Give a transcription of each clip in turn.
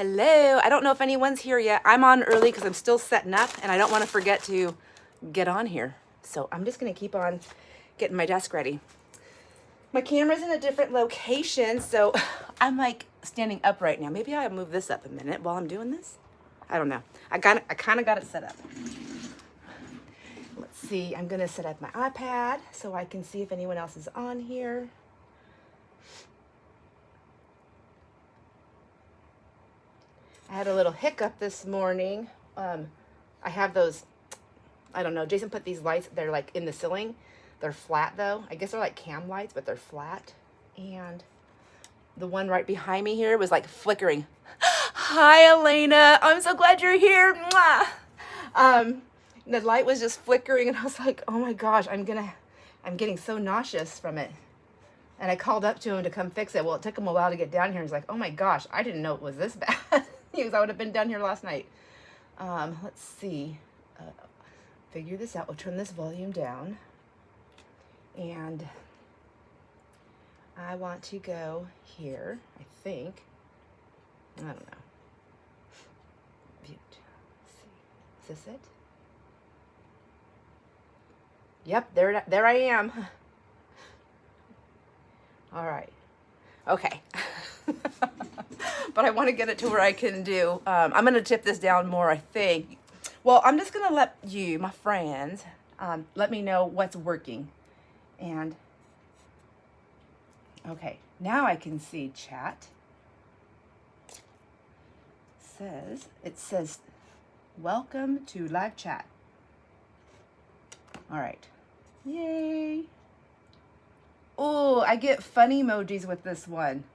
Hello. I don't know if anyone's here yet. I'm on early because I'm still setting up and I don't want to forget to get on here. So I'm just going to keep on getting my desk ready. My camera's in a different location, so I'm like standing up right now. Maybe I'll move this up a minute while I'm doing this. I don't know. I kind of got it set up. Let's see. I'm going to set up my iPad so I can see if anyone else is on here. I had a little hiccup this morning. I have those, I don't know, Jason put these lights, they're like in the ceiling. They're flat though. I guess they're like cam lights, but they're flat. And the one right behind me here was like flickering. Hi, Elena. I'm so glad you're here. Mwah. The light was just flickering and I was like, oh my gosh, I'm getting so nauseous from it. And I called up to him to come fix it. Well, it took him a while to get down here. He's like, oh my gosh, I didn't know it was this bad. Because I would have been down here last night. Let's see. Figure this out. We'll turn this volume down. And I want to go here, I think. I don't know. View. Let's see. Is this it? Yep, there I am. All right. Okay. But I want to get it to where I can do. I'm going to tip this down more, I think. Well, I'm just going to let you, my friends, let me know what's working. And, okay, now I can see chat. It says, welcome to live chat. All right. Yay. Oh, I get funny emojis with this one.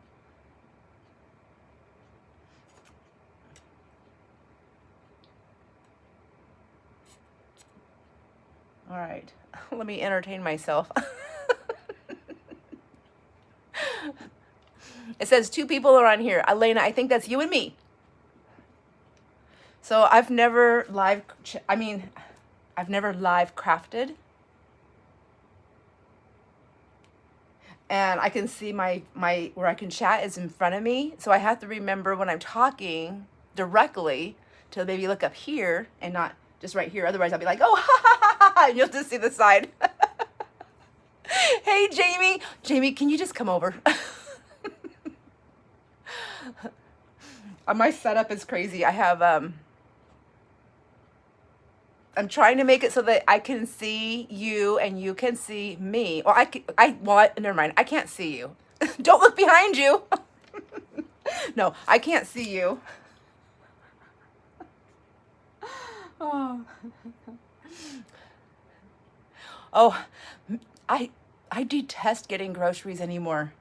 All right, let me entertain myself. It says 2 people are on here. Elena, I think that's you and me. So I've never live crafted. And I can see my where I can chat is in front of me. So I have to remember when I'm talking directly to maybe look up here and not just right here. Otherwise I'll be like, oh, ha, ha, ha, ha, ha. You'll just see the side. Hey, Jamie. Jamie, can you just come over? My setup is crazy. I have, I'm trying to make it so that I can see you and you can see me. Well, never mind. I can't see you. Don't look behind you. No, I can't see you. Oh, I detest getting groceries anymore.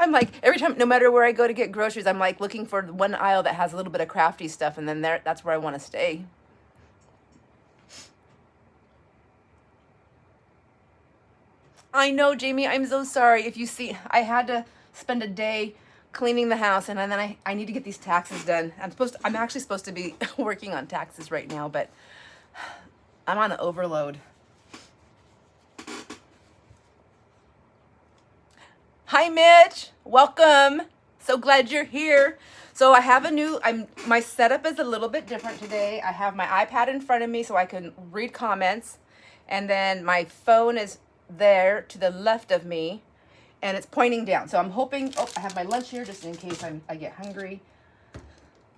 I'm like, every time, no matter where I go to get groceries, I'm like looking for one aisle that has a little bit of crafty stuff, and then that's where I want to stay. I know, Jamie, I'm so sorry. If you see, I had to spend a day cleaning the house, and then I need to get these taxes done. I'm actually supposed to be working on taxes right now, but I'm on overload. Hi, Mitch. Welcome. So glad you're here. So I have my setup is a little bit different today. I have my iPad in front of me so I can read comments. And then my phone is there to the left of me and it's pointing down. So I'm hoping, I have my lunch here just in case I get hungry.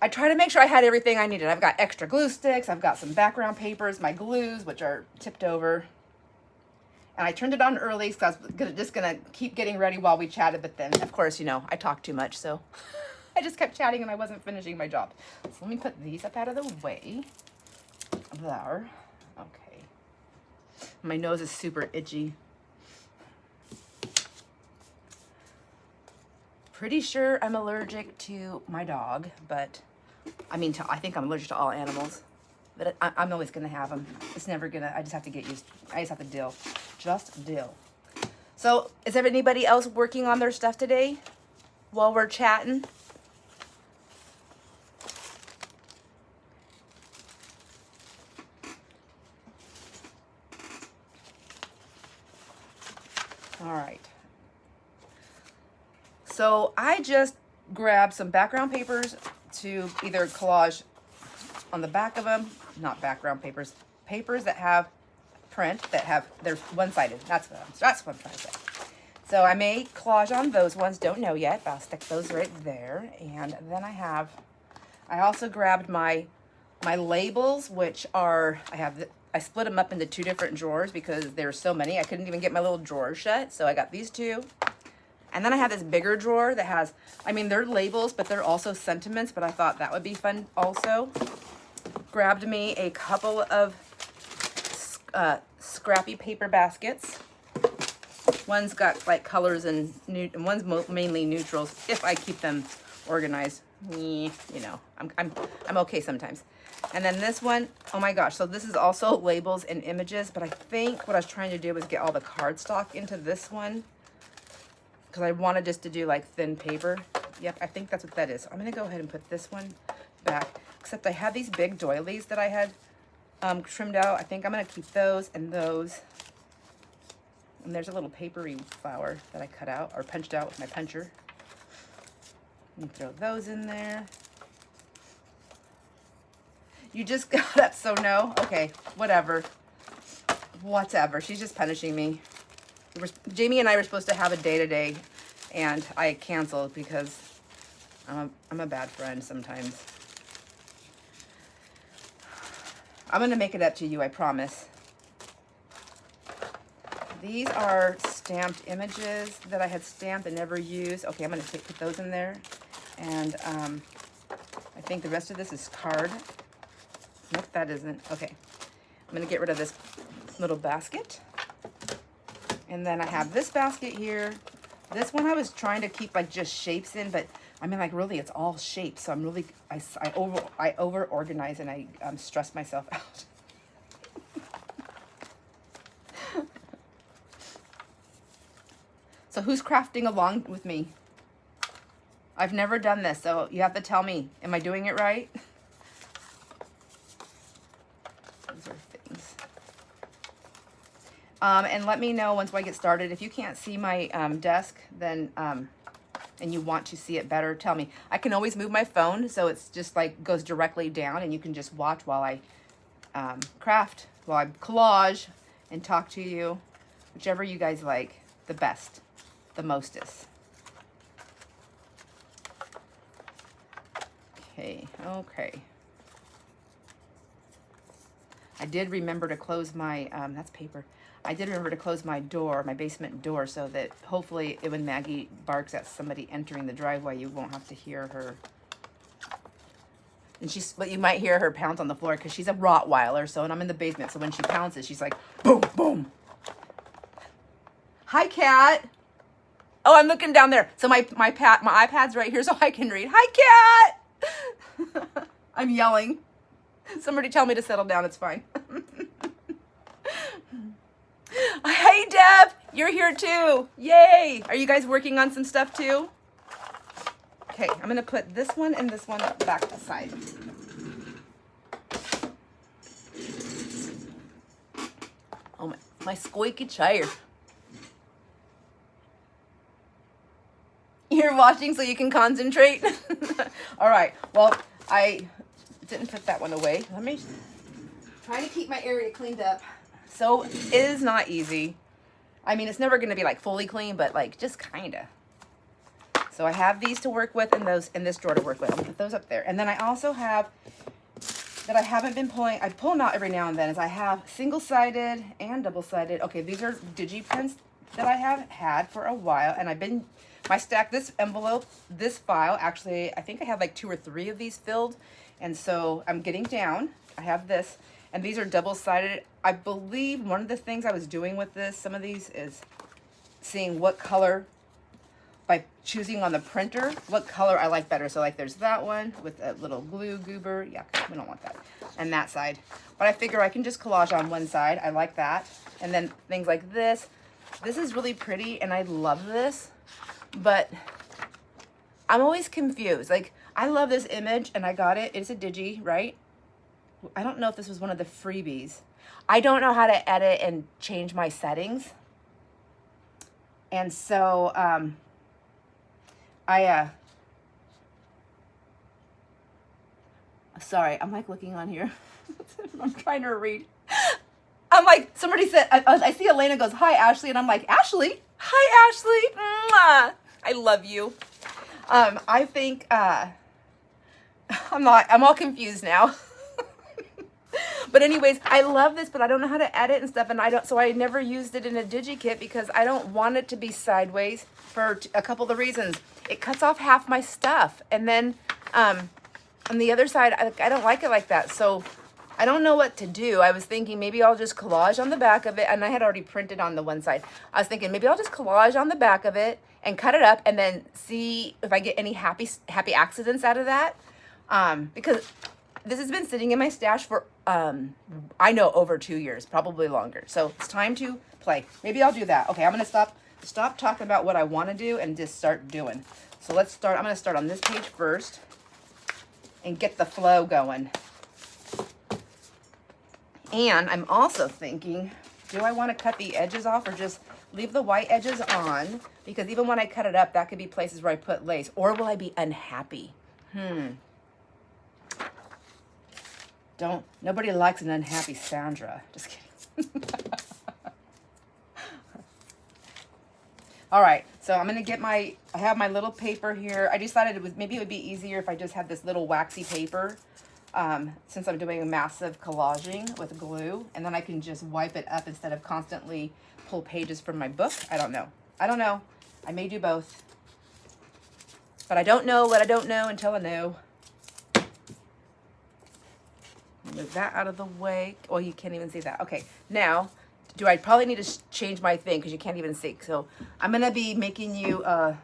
I try to make sure I had everything I needed. I've got extra glue sticks. I've got some background papers, my glues, which are tipped over. And I turned it on early because I was just going to keep getting ready while we chatted. But then, of course, I talk too much. So I just kept chatting and I wasn't finishing my job. So let me put these up out of the way. There. Okay. My nose is super itchy. Pretty sure I'm allergic to my dog, but I think I'm allergic to all animals. But I'm always going to have them. It's never going to, I just have to get used. I just have to deal. Just deal. So is there anybody else working on their stuff today while we're chatting? All right. So I just grab some background papers to either collage on the back of them, not background papers, papers that have print, that have, they're one-sided. That's what I'm trying to say. So I may collage on those ones, don't know yet, but I'll stick those right there. And then I also grabbed my labels, which are, I split them up into 2 different drawers because there's so many. I couldn't even get my little drawer shut. So I got these 2. And then I have this bigger drawer that has, I mean, they're labels, but they're also sentiments, but I thought that would be fun also. Grabbed me a couple of scrappy paper baskets. One's got like colors and one's mainly neutrals if I keep them organized. You know, I'm okay sometimes. And then this one, oh my gosh, so this is also labels and images, but I think what I was trying to do was get all the cardstock into this one because I wanted just to do like thin paper. Yep, I think that's what that is. So I'm gonna go ahead and put this one back, except I have these big doilies that I had trimmed out. I think I'm gonna keep those and those. And there's a little papery flower that I cut out or punched out with my puncher. And throw those in there. You just got up, so no? Okay, whatever. Whatever. She's just punishing me. Jamie and I were supposed to have a day today, and I canceled because I'm a bad friend sometimes. I'm going to make it up to you, I promise. These are stamped images that I had stamped and never used. Okay, I'm going to put those in there. And I think the rest of this is card. Nope, that isn't. Okay, I'm going to get rid of this little basket. And then I have this basket here. This one I was trying to keep like just shapes in, but I mean like really it's all shapes. So I'm really, I over organize and I stress myself out. So who's crafting along with me? I've never done this, so you have to tell me. Am I doing it right? These are things. And let me know once I get started. If you can't see my desk, then and you want to see it better, tell me. I can always move my phone, so it's just like goes directly down, and you can just watch while I craft, while I collage, and talk to you, whichever you guys like the best. The mostest. Okay. I did remember to close my, that's paper. I did remember to close my door, my basement door, so that hopefully when Maggie barks at somebody entering the driveway, you won't have to hear her. And but you might hear her pounce on the floor because she's a Rottweiler, so, and I'm in the basement, so when she pounces, she's like, boom, boom. Hi, cat. Oh, I'm looking down there. So my iPad's right here so I can read. Hi, cat! I'm yelling. Somebody tell me to settle down. It's fine. Hey, Deb! You're here too. Yay! Are you guys working on some stuff too? Okay, I'm going to put this one and this one back aside. Oh, my squeaky chair. You're watching so you can concentrate? All right. Well, I didn't put that one away. Let me try to keep my area cleaned up. So it is not easy. I mean, it's never going to be like fully clean, but like just kind of. So I have these to work with and those in this drawer to work with. I'm going to put those up there. And then I also have that I haven't been pulling. I pull them out every now and then. Is I have single-sided and double-sided. Okay, these are digi prints that I have had for a while, and I've been. My stack, this envelope, this file, actually, I think I have like 2 or 3 of these filled. And so I'm getting down. I have this. And these are double-sided. I believe one of the things I was doing with this, some of these, is seeing what color, by choosing on the printer, what color I like better. So like there's that one with a little glue goober. Yeah, we don't want that. And that side. But I figure I can just collage on one side. I like that. And then things like this. This is really pretty, and I love this. But I'm always confused. Like, I love this image, and I got it. It's a digi, right? I don't know if this was one of the freebies. I don't know how to edit and change my settings. And so, sorry. I'm like looking on here. I'm trying to read. I'm like, somebody said, I see Elena goes, hi, Ashley. And I'm like, Ashley? Hi, Ashley. Mwah. I love you. I think, I'm all confused now. But anyways, I love this, but I don't know how to edit and stuff. And so I never used it in a DigiKit because I don't want it to be sideways for a couple of reasons. It cuts off half my stuff. And then, on the other side, I don't like it like that. So I don't know what to do. I was thinking maybe I'll just collage on the back of it. And I had already printed on the one side. I was thinking maybe I'll just collage on the back of it and cut it up and then see if I get any happy accidents out of that. Because this has been sitting in my stash for, I know, over 2 years, probably longer. So it's time to play. Maybe I'll do that. Okay, I'm going to stop talking about what I want to do and just start doing. So let's start. I'm going to start on this page first and get the flow going. And I'm also thinking, do I want to cut the edges off or just leave the white edges on? Because even when I cut it up, that could be places where I put lace. Or will I be unhappy? Nobody likes an unhappy Sandra. Just kidding. All right, so I'm gonna get I have my little paper here. I decided maybe it would be easier if I just had this little waxy paper, since I'm doing a massive collaging with glue, and then I can just wipe it up instead of constantly pull pages from my book. I don't know. I may do both. But I don't know what I don't know until I know. Move that out of the way. Oh, you can't even see that. Okay, now, I probably need to change my thing because you can't even see. So I'm going to be making you, I'm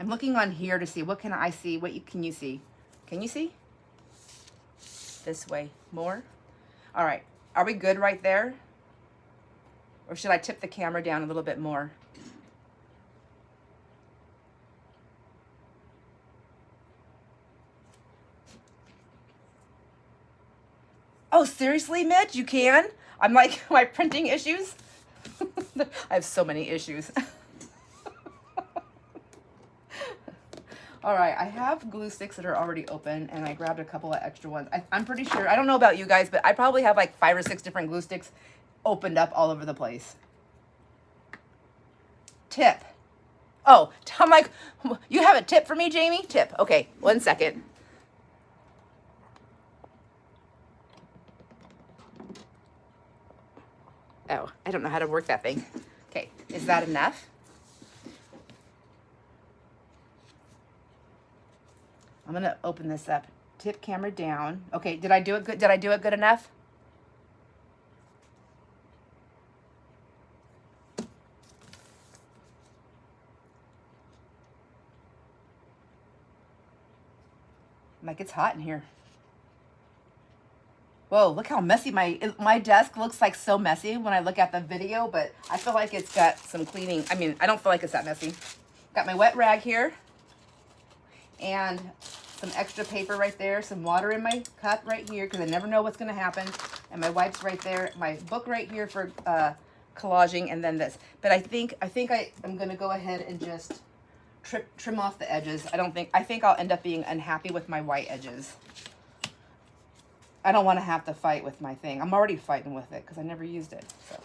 looking on here to see what can I see, can you see? Can you see? This way, more? All right, are we good right there? Or should I tip the camera down a little bit more? Oh, seriously, Mitch? You can? I'm like, my printing issues? I have so many issues. All right, I have glue sticks that are already open, and I grabbed a couple of extra ones. I'm pretty sure, I don't know about you guys, but I probably have like 5 or 6 different glue sticks opened up all over the place. Tip. Oh, I'm like, you have a tip for me, Jamie? Tip. Okay, 1 second. Oh, I don't know how to work that thing. Okay, is that enough? I'm gonna open this up. Tip camera down. Okay, did I do it good? Did I do it good enough? Like, it's hot in here. Whoa, look how messy my desk looks, like so messy when I look at the video, but I feel like it's got some cleaning. I mean, I don't feel like it's that messy. Got my wet rag here and some extra paper right there, some water in my cup right here because I never know what's going to happen, and my wipes right there, my book right here for collaging, and then this. But I think I'm going to go ahead and just trim off the edges. I think I'll end up being unhappy with my white edges. I don't want to have to fight with my thing. I'm already fighting with it because I never used it. So.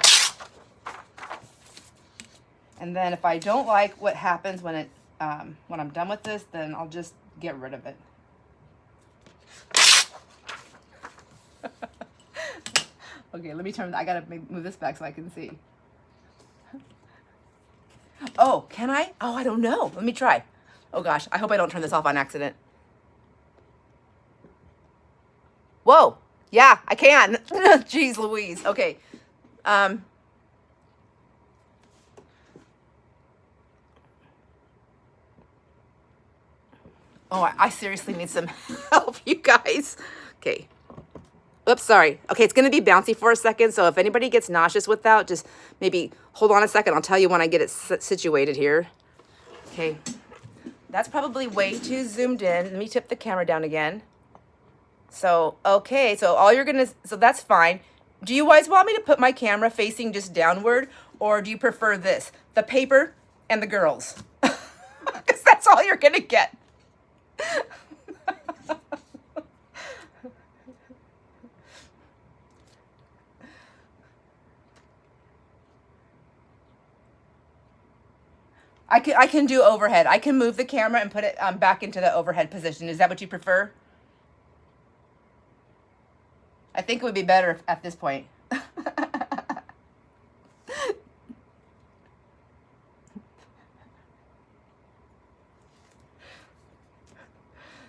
And then if I don't like what happens when I'm done with this, then I'll just get rid of it. Okay, let me I gotta move this back so I can see. Oh, can I? Oh, I don't know. Let me try. Oh gosh, I hope I don't turn this off on accident. Whoa, yeah, I can. Jeez Louise. Okay. Oh, I seriously need some help, you guys. Okay. Oops, sorry. Okay, it's going to be bouncy for a second, so if anybody gets nauseous with that, just maybe hold on a second. I'll tell you when I get it situated here. Okay. That's probably way too zoomed in. Let me tip the camera down again. So, okay, so that's fine. Do you guys want me to put my camera facing just downward, or do you prefer this? The paper and the girls. Because that's all you're going to get. I can do overhead. I can move the camera and put it back into the overhead position. Is that what you prefer? I think it would be better at this point.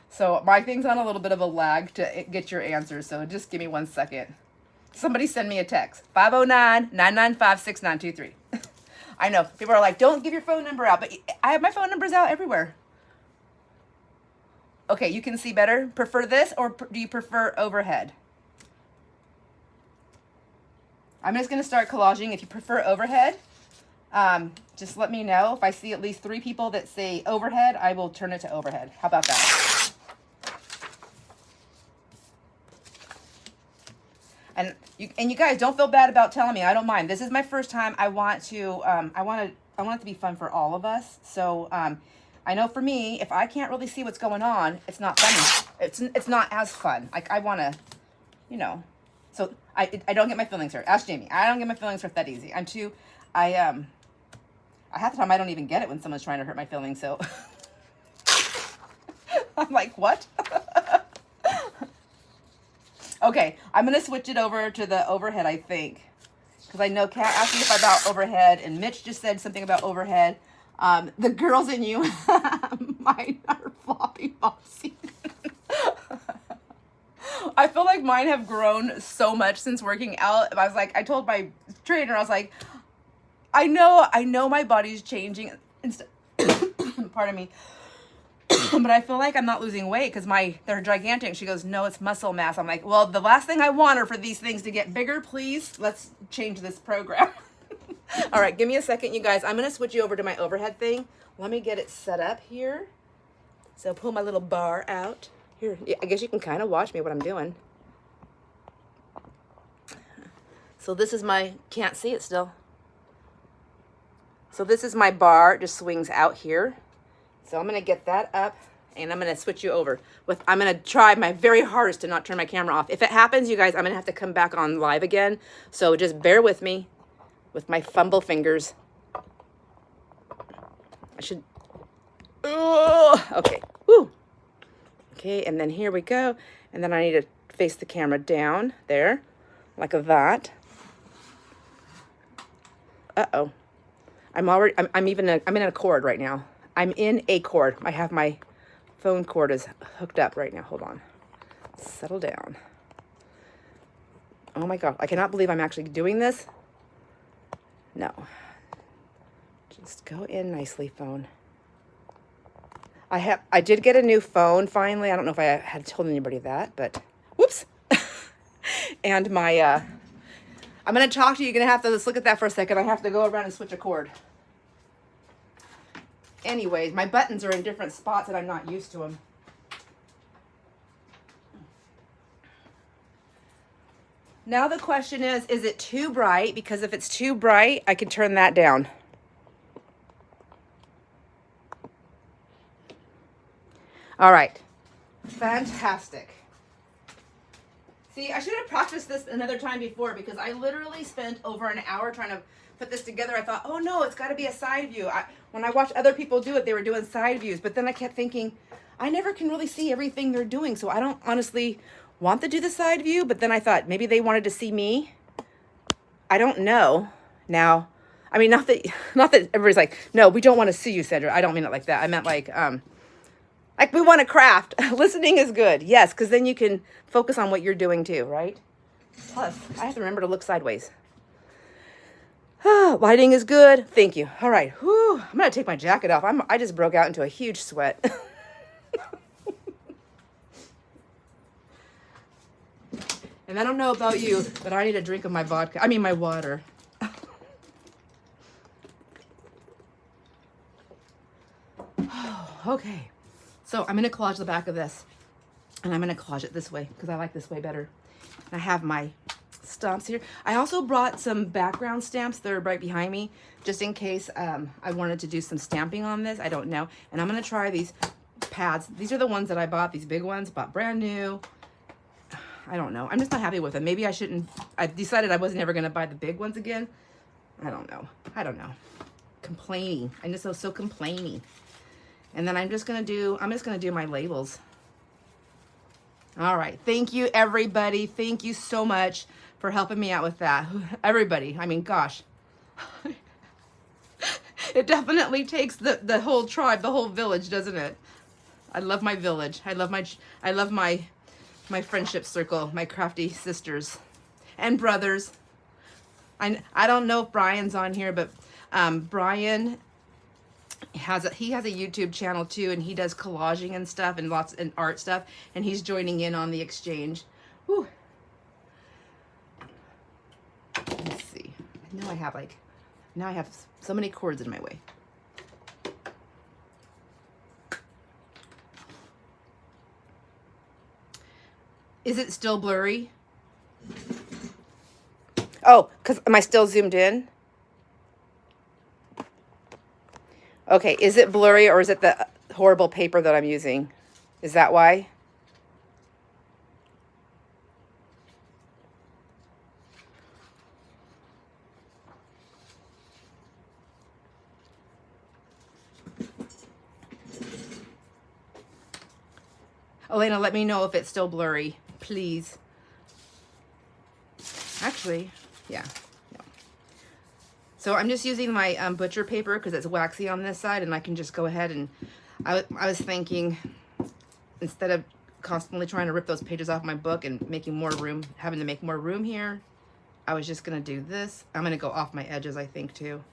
So my thing's on a little bit of a lag to get your answers, so just give me 1 second. Somebody send me a text. 509-995-6923. I know, people are like, don't give your phone number out, but I have my phone numbers out everywhere. Okay, you can see better. Prefer this, or do you prefer overhead? I'm just going to start collaging. If you prefer overhead, just let me know. If I see at least 3 people that say overhead, I will turn it to overhead. How about that? And you guys don't feel bad about telling me. I don't mind. This is my first time. I want it to be fun for all of us. So I know for me, if I can't really see what's going on, it's not funny. It's not as fun. Like I want to, you know. So I don't get my feelings hurt. Ask Jamie. I don't get my feelings hurt that easy. Half the time I don't even get it when someone's trying to hurt my feelings. So I'm like, what? Okay, I'm going to switch it over to the overhead, I think. Because I know Kat asked me about overhead, and Mitch just said something about overhead. The girls in you, mine are floppy bossy. I feel like mine have grown so much since working out. I told my trainer, I was like, I know my body's changing. Pardon me. But I feel like I'm not losing weight because they're gigantic. She goes, no, it's muscle mass. I'm like, well, the last thing I want are for these things to get bigger. Please, let's change this program. All right, give me a second, you guys. I'm going to switch you over to my overhead thing. Let me get it set up here. So pull my little bar out. Here, I guess you can kind of watch me what I'm doing. So this is can't see it still. So this is my bar. It just swings out here. So I'm going to get that up, and I'm going to switch you over. I'm going to try my very hardest to not turn my camera off. If it happens, you guys, I'm going to have to come back on live again. So just bear with me with my fumble fingers. Okay. Woo. Okay, and then here we go. And then I need to face the camera down there, like that. Uh-oh. I'm in a cord right now. I'm in a cord. I have my phone cord is hooked up right now. Hold on. Settle down. Oh my God. I cannot believe I'm actually doing this. No. Just go in nicely, phone. I did get a new phone finally. I don't know if I had told anybody that, but whoops. And I'm going to talk to you. You're going to have to just look at that for a second. I have to go around and switch a cord. Anyways, my buttons are in different spots and I'm not used to them. Now the question is it too bright? Because if it's too bright, I can turn that down. All right. Fantastic. See, I should have practiced this another time before because I literally spent over an hour trying to put this together. I thought, oh no, it's got to be a side view. When I watched other people do it, they were doing side views. But then I kept thinking, I never can really see everything they're doing. So I don't honestly want to do the side view. But then I thought maybe they wanted to see me. I don't know. Now, I mean, not that everybody's like, no, we don't want to see you, Sandra. I don't mean it like that. I meant like we want to craft. Listening is good. Yes, because then you can focus on what you're doing too, right? Plus, I have to remember to look sideways. Lighting is good. Thank you. All right. Whew. I'm going to take my jacket off. I just broke out into a huge sweat. And I don't know about you, but I need a drink of my my water. Okay. So I'm going to collage the back of this. And I'm going to collage it this way because I like this way better. And I have my stamps here. I also brought some background stamps that are right behind me just in case I wanted to do some stamping on this. I don't know. And I'm going to try these pads. These are the ones that I bought, these big ones, bought brand new. I don't know. I'm just not happy with them. Maybe I shouldn't. I decided I wasn't ever going to buy the big ones again. I don't know. complaining. I'm just so complaining. And then I'm just gonna do my labels. All right, thank you everybody. Thank you so much for helping me out with that. Everybody, I mean, gosh. It definitely takes the whole tribe, the whole village, doesn't it? I love my village. I love my friendship circle, my crafty sisters and brothers. I don't know if Brian's on here, but Brian has a YouTube channel too, and he does collaging and stuff and lots and art stuff, and he's joining in on the exchange. Whew. Let's see. Now I have so many cords in my way. Is it still blurry? Oh, because am I still zoomed in? Okay, is it blurry or is it the horrible paper that I'm using? Is that why? Elena, let me know if it's still blurry, please. Actually, yeah. No. So I'm just using my butcher paper because it's waxy on this side, and I can just go ahead and I was thinking, instead of constantly trying to rip those pages off my book and making more room, having to make more room here, I was just gonna do this. I'm gonna go off my edges, I think, too.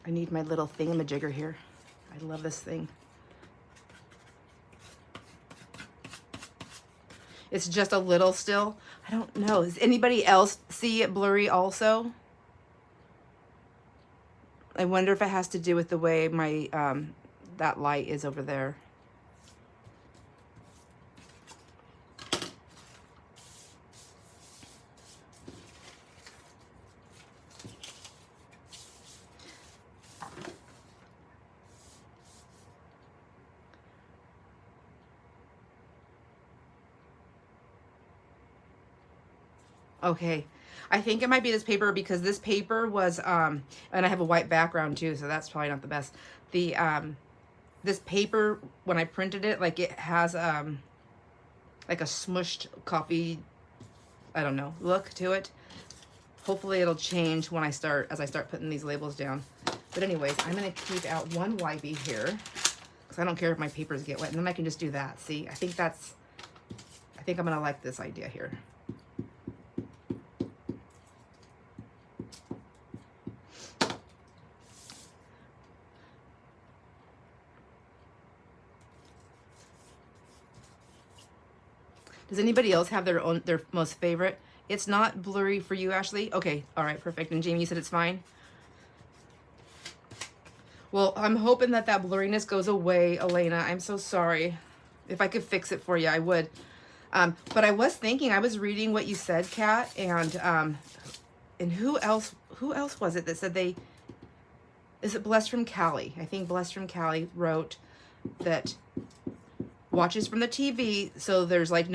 I need my little thingamajigger here. I love this thing. It's just a little still. I don't know. Does anybody else see it blurry also? I wonder if it has to do with the way my that light is over there. Okay, I think it might be this paper because this paper was, and I have a white background too, so that's probably not the best. The, this paper, when I printed it, like it has, like a smushed coffee, I don't know, look to it. Hopefully it'll change when as I start putting these labels down. But anyways, I'm going to keep out one wipey here because I don't care if my papers get wet, and then I can just do that. See, I think I'm going to like this idea here. Does anybody else have their most favorite? It's not blurry for you, Ashley? Okay, all right, perfect. And Jamie, you said it's fine? Well, I'm hoping that blurriness goes away, Elena. I'm so sorry. If I could fix it for you, I would. But I was thinking, I was reading what you said, Kat, and who else was it that said is it Blessed from Cali? I think Blessed from Cali wrote that watches from the TV, so there's like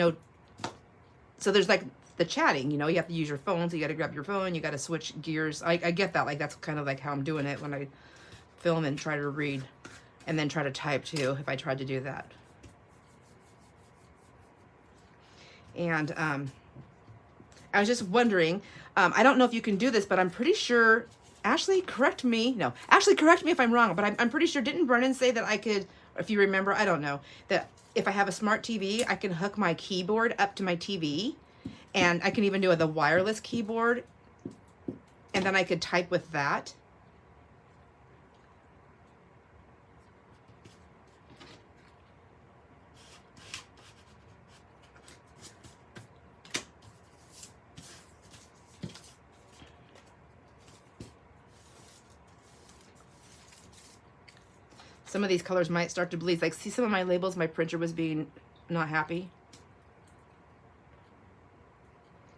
the chatting, you know, you have to use your phone, so you got to grab your phone, you got to switch gears. I get that, like that's kind of like how I'm doing it when I film and try to read and then try to type too, if I tried to do that. And I was just wondering, I don't know if you can do this, but I'm pretty sure, Ashley, correct me if I'm wrong, but I'm pretty sure, didn't Brennan say that I could, if you remember, I don't know, that if I have a smart TV, I can hook my keyboard up to my TV, and I can even do the wireless keyboard, and then I could type with that. Some of these colors might start to bleed. Like, see some of my labels, my printer was being not happy.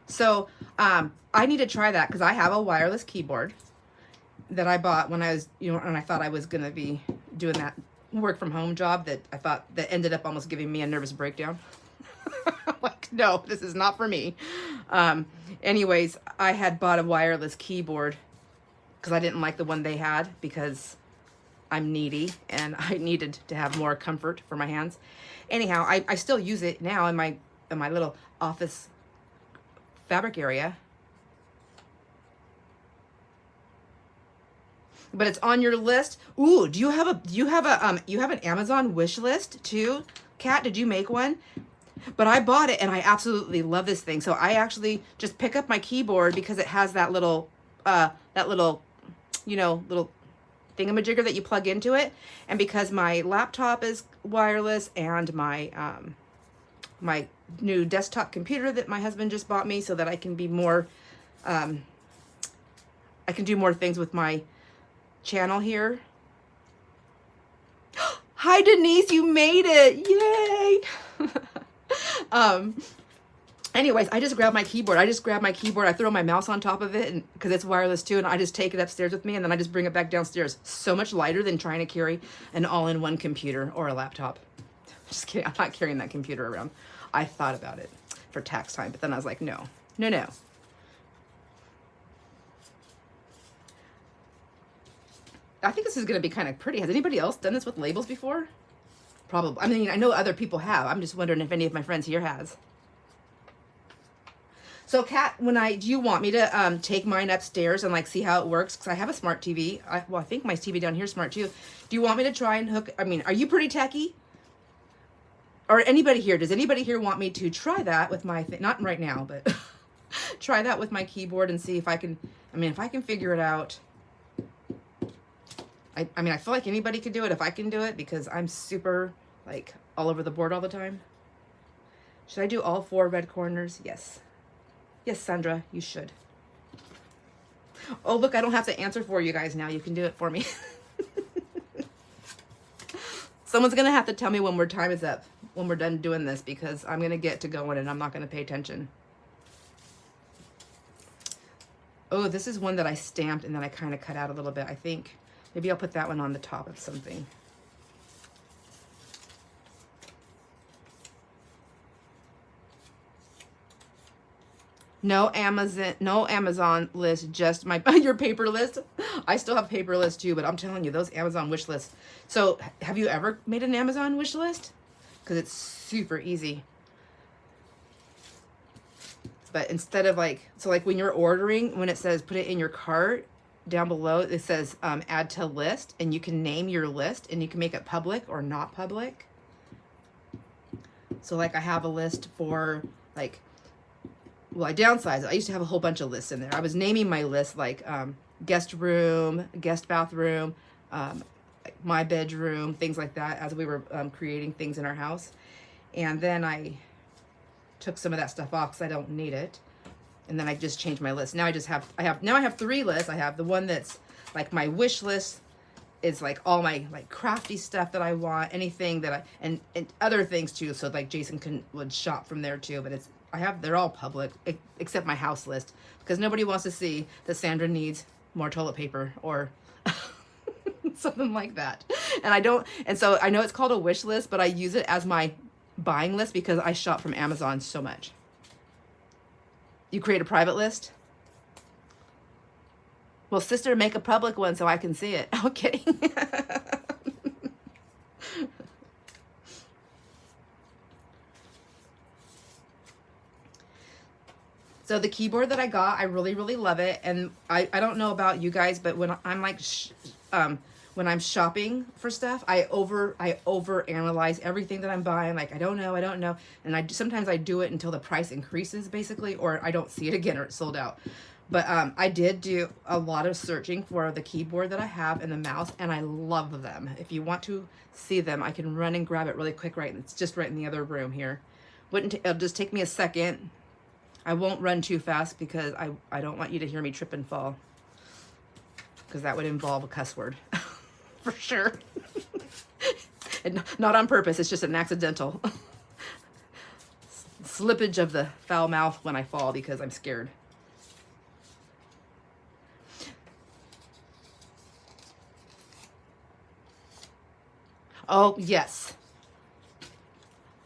So I need to try that because I have a wireless keyboard that I bought when I was, and I thought I was going to be doing that work from home job that ended up almost giving me a nervous breakdown. Like, no, this is not for me. Anyways, I had bought a wireless keyboard because I didn't like the one they had because I'm needy and I needed to have more comfort for my hands. Anyhow, I still use it now in my little office fabric area. But it's on your list. Ooh, do you have an Amazon wish list too? Kat, did you make one? But I bought it and I absolutely love this thing. So I actually just pick up my keyboard because it has that little you know, little thingamajigger that you plug into it. And because my laptop is wireless and my my new desktop computer that my husband just bought me so that I can be more I can do more things with my channel here. Hi Denise, you made it. Yay. Anyways, I just grabbed my keyboard. I throw my mouse on top of it and because it's wireless too, and I just take it upstairs with me and then I just bring it back downstairs. So much lighter than trying to carry an all-in-one computer or a laptop. Just kidding. I'm not carrying that computer around. I thought about it for tax time, but then I was like, no. I think this is going to be kind of pretty. Has anybody else done this with labels before? Probably. I mean, I know other people have. I'm just wondering if any of my friends here has. So, Kat, do you want me to take mine upstairs and like see how it works? Because I have a smart TV. I think my TV down here is smart too. Do you want me to try and hook? I mean, are you pretty techie? Or anybody here? Does anybody here want me to try that with my thing? Not right now, but try that with my keyboard and see if I can. I mean, if I can figure it out. I mean, I feel like anybody could do it if I can do it because I'm super, like, all over the board all the time. Should I do all 4 red corners? Yes. Yes, Sandra, you should. Oh, look, I don't have to answer for you guys now. You can do it for me. Someone's going to have to tell me when time is up, when we're done doing this, because I'm going to get to going and I'm not going to pay attention. Oh, this is one that I stamped and then I kind of cut out a little bit, I think. Maybe I'll put that one on the top of something. No Amazon list, just your paper list. I still have paper list too, but I'm telling you, those Amazon wish lists. So have you ever made an Amazon wish list? Because it's super easy. But instead of like when you're ordering, when it says put it in your cart, down below it says add to list, and you can name your list and you can make it public or not public. So like I have a list for like, well, I downsized it. I used to have a whole bunch of lists in there. I was naming my list like guest room, guest bathroom, my bedroom, things like that as we were creating things in our house. And then I took some of that stuff off because I don't need it. And then I just changed my list. Now I have 3 lists. I have the one that's like my wish list is like all my like crafty stuff that I want, anything that and other things too. So like Jason would shop from there too. But they're all public except my house list because nobody wants to see that Sandra needs more toilet paper or something like that. And so I know it's called a wish list, but I use it as my buying list because I shop from Amazon so much. You create a private list? Well, sister, make a public one so I can see it. Okay. So the keyboard that I got, I really, really love it. And I don't know about you guys, but when I'm like, when I'm shopping for stuff, I over analyze everything that I'm buying. Like, I don't know. And sometimes I do it until the price increases basically, or I don't see it again or it's sold out. But I did do a lot of searching for the keyboard that I have and the mouse, and I love them. If you want to see them, I can run and grab it really quick. It's just right in the other room here. It'll just take me a second. I won't run too fast because I don't want you to hear me trip and fall, because that would involve a cuss word for sure. And not on purpose, it's just an accidental slippage of the foul mouth when I fall because I'm scared. Oh, yes.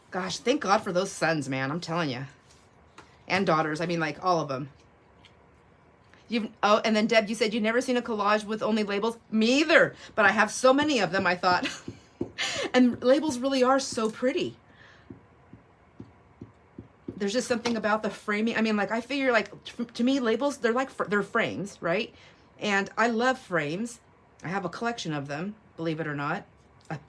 Gosh, thank God for those sons, man. I'm telling you. And daughters. I mean, like, all of them. Oh, and then Deb, you said you've never seen a collage with only labels. Me either, but I have so many of them, I thought. And labels really are so pretty. There's just something about the framing. I mean, like, I figure, like, to me, labels, they're frames, right? And I love frames. I have a collection of them, believe it or not.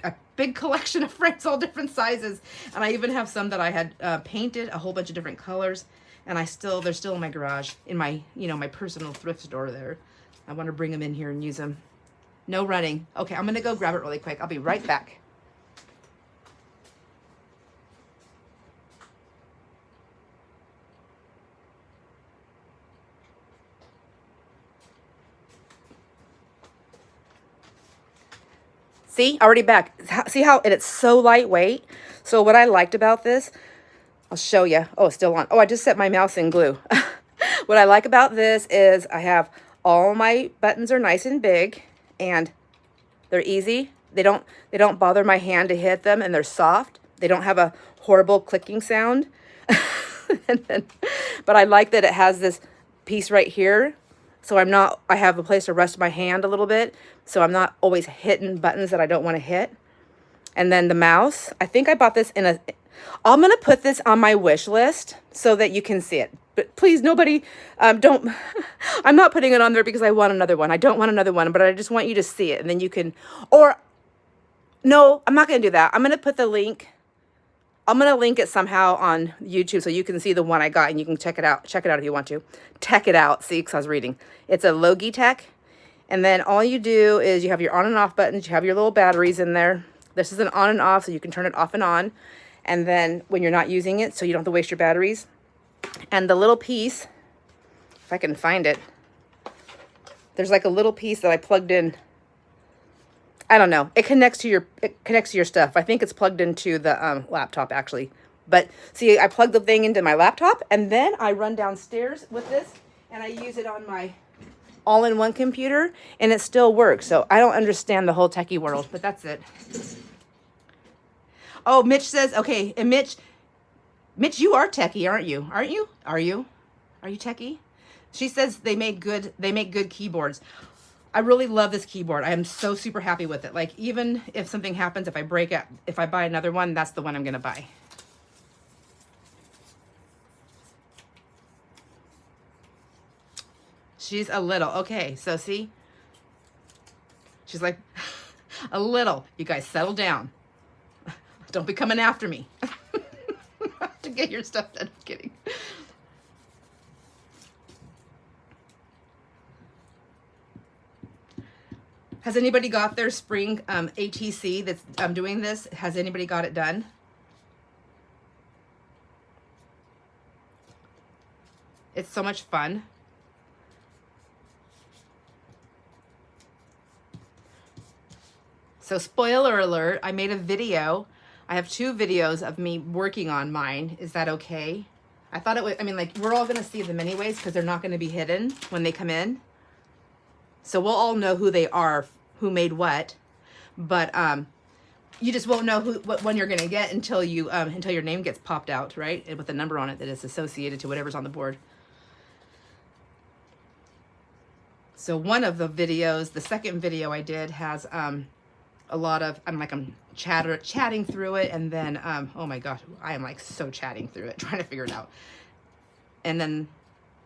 A big collection of frames, all different sizes. And I even have some that I had painted a whole bunch of different colors. And they're still in my garage, in my, my personal thrift store there. I want to bring them in here and use them. No running. Okay, I'm going to go grab it really quick. I'll be right back. See, already back. See how, and it's so lightweight. So what I liked about this, I'll show you. Oh, it's still on. Oh, I just set my mouse in glue. What I like about this is I have all my buttons are nice and big and they're easy. They don't bother my hand to hit them, and they're soft. They don't have a horrible clicking sound. But I like that it has this piece right here. So I have a place to rest my hand a little bit. So I'm not always hitting buttons that I don't want to hit. And then the mouse, I think I bought this I'm going to put this on my wish list so that you can see it. But please, nobody, I'm not putting it on there because I want another one. I don't want another one, but I just want you to see it. And then you can, no, I'm not going to do that. I'm going to put the link. I'm going to link it somehow on YouTube so you can see the one I got and you can check it out. Check it out if you want to. Tech it out. See, because I was reading. It's a Logitech. And then all you do is you have your on and off buttons. You have your little batteries in there. This is an on and off, so you can turn it off and on. And then when you're not using it, so you don't have to waste your batteries. And the little piece, if I can find it, there's like a little piece that I plugged in. I don't know. It connects to your stuff. I think it's plugged into the laptop actually. But see, I plug the thing into my laptop and then I run downstairs with this and I use it on my all-in-one computer and it still works. So I don't understand the whole techie world, but that's it. Oh, Mitch says, okay, and Mitch, you are techie, aren't you? Aren't you? Are you techie? She says they make good keyboards. I really love this keyboard. I am so super happy with it. Like, even if something happens, if I break it, if I buy another one, that's the one I'm going to buy. She's a little. Okay, so see? She's like, a little. You guys settle down. Don't be coming after me. To get your stuff done. I'm kidding. Has anybody got their spring ATC that's doing this? Has anybody got it done? It's so much fun. So spoiler alert, I made a video. I have 2 videos of me working on mine. Is that okay? I thought it would, I mean, like, we're all going to see them anyways because they're not going to be hidden when they come in. So we'll all know who they are, who made what, but you just won't know what one you're gonna get until your name gets popped out, right? And with a number on it that is associated to whatever's on the board. So one of the videos, the second video I did has a lot of I'm chatting through it, and then oh my gosh, I am like so chatting through it, trying to figure it out. And then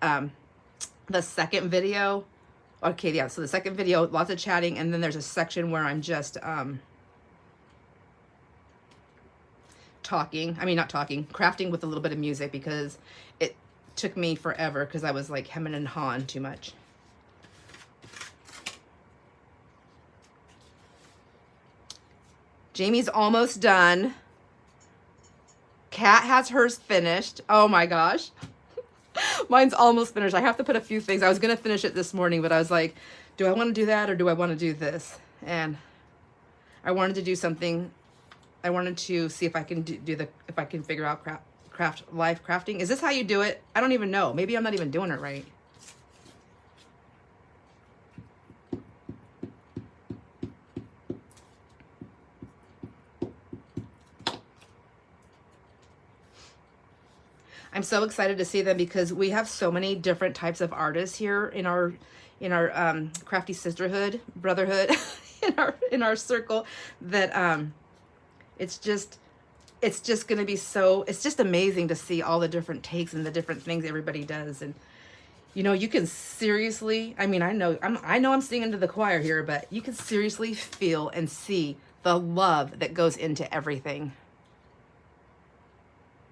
the second video. Okay, yeah, so the second video, lots of chatting, and then there's a section where I'm just crafting with a little bit of music because it took me forever because I was like hemming and hawing too much. Jamie's almost done. Kat has hers finished. Oh my gosh. Mine's almost finished. I have to put a few things. I was going to finish it this morning, but I was like, do I want to do that or do I want to do this? And I wanted to do something. I wanted to see if I can if I can figure out live crafting. Is this how you do it? I don't even know. Maybe I'm not even doing it right. I'm so excited to see them because we have so many different types of artists here in our crafty sisterhood, brotherhood, in our circle that it's just going to be so, it's just amazing to see all the different takes and the different things everybody does. And you know, you can seriously, I mean, I know I'm singing to the choir here, but you can seriously feel and see the love that goes into everything.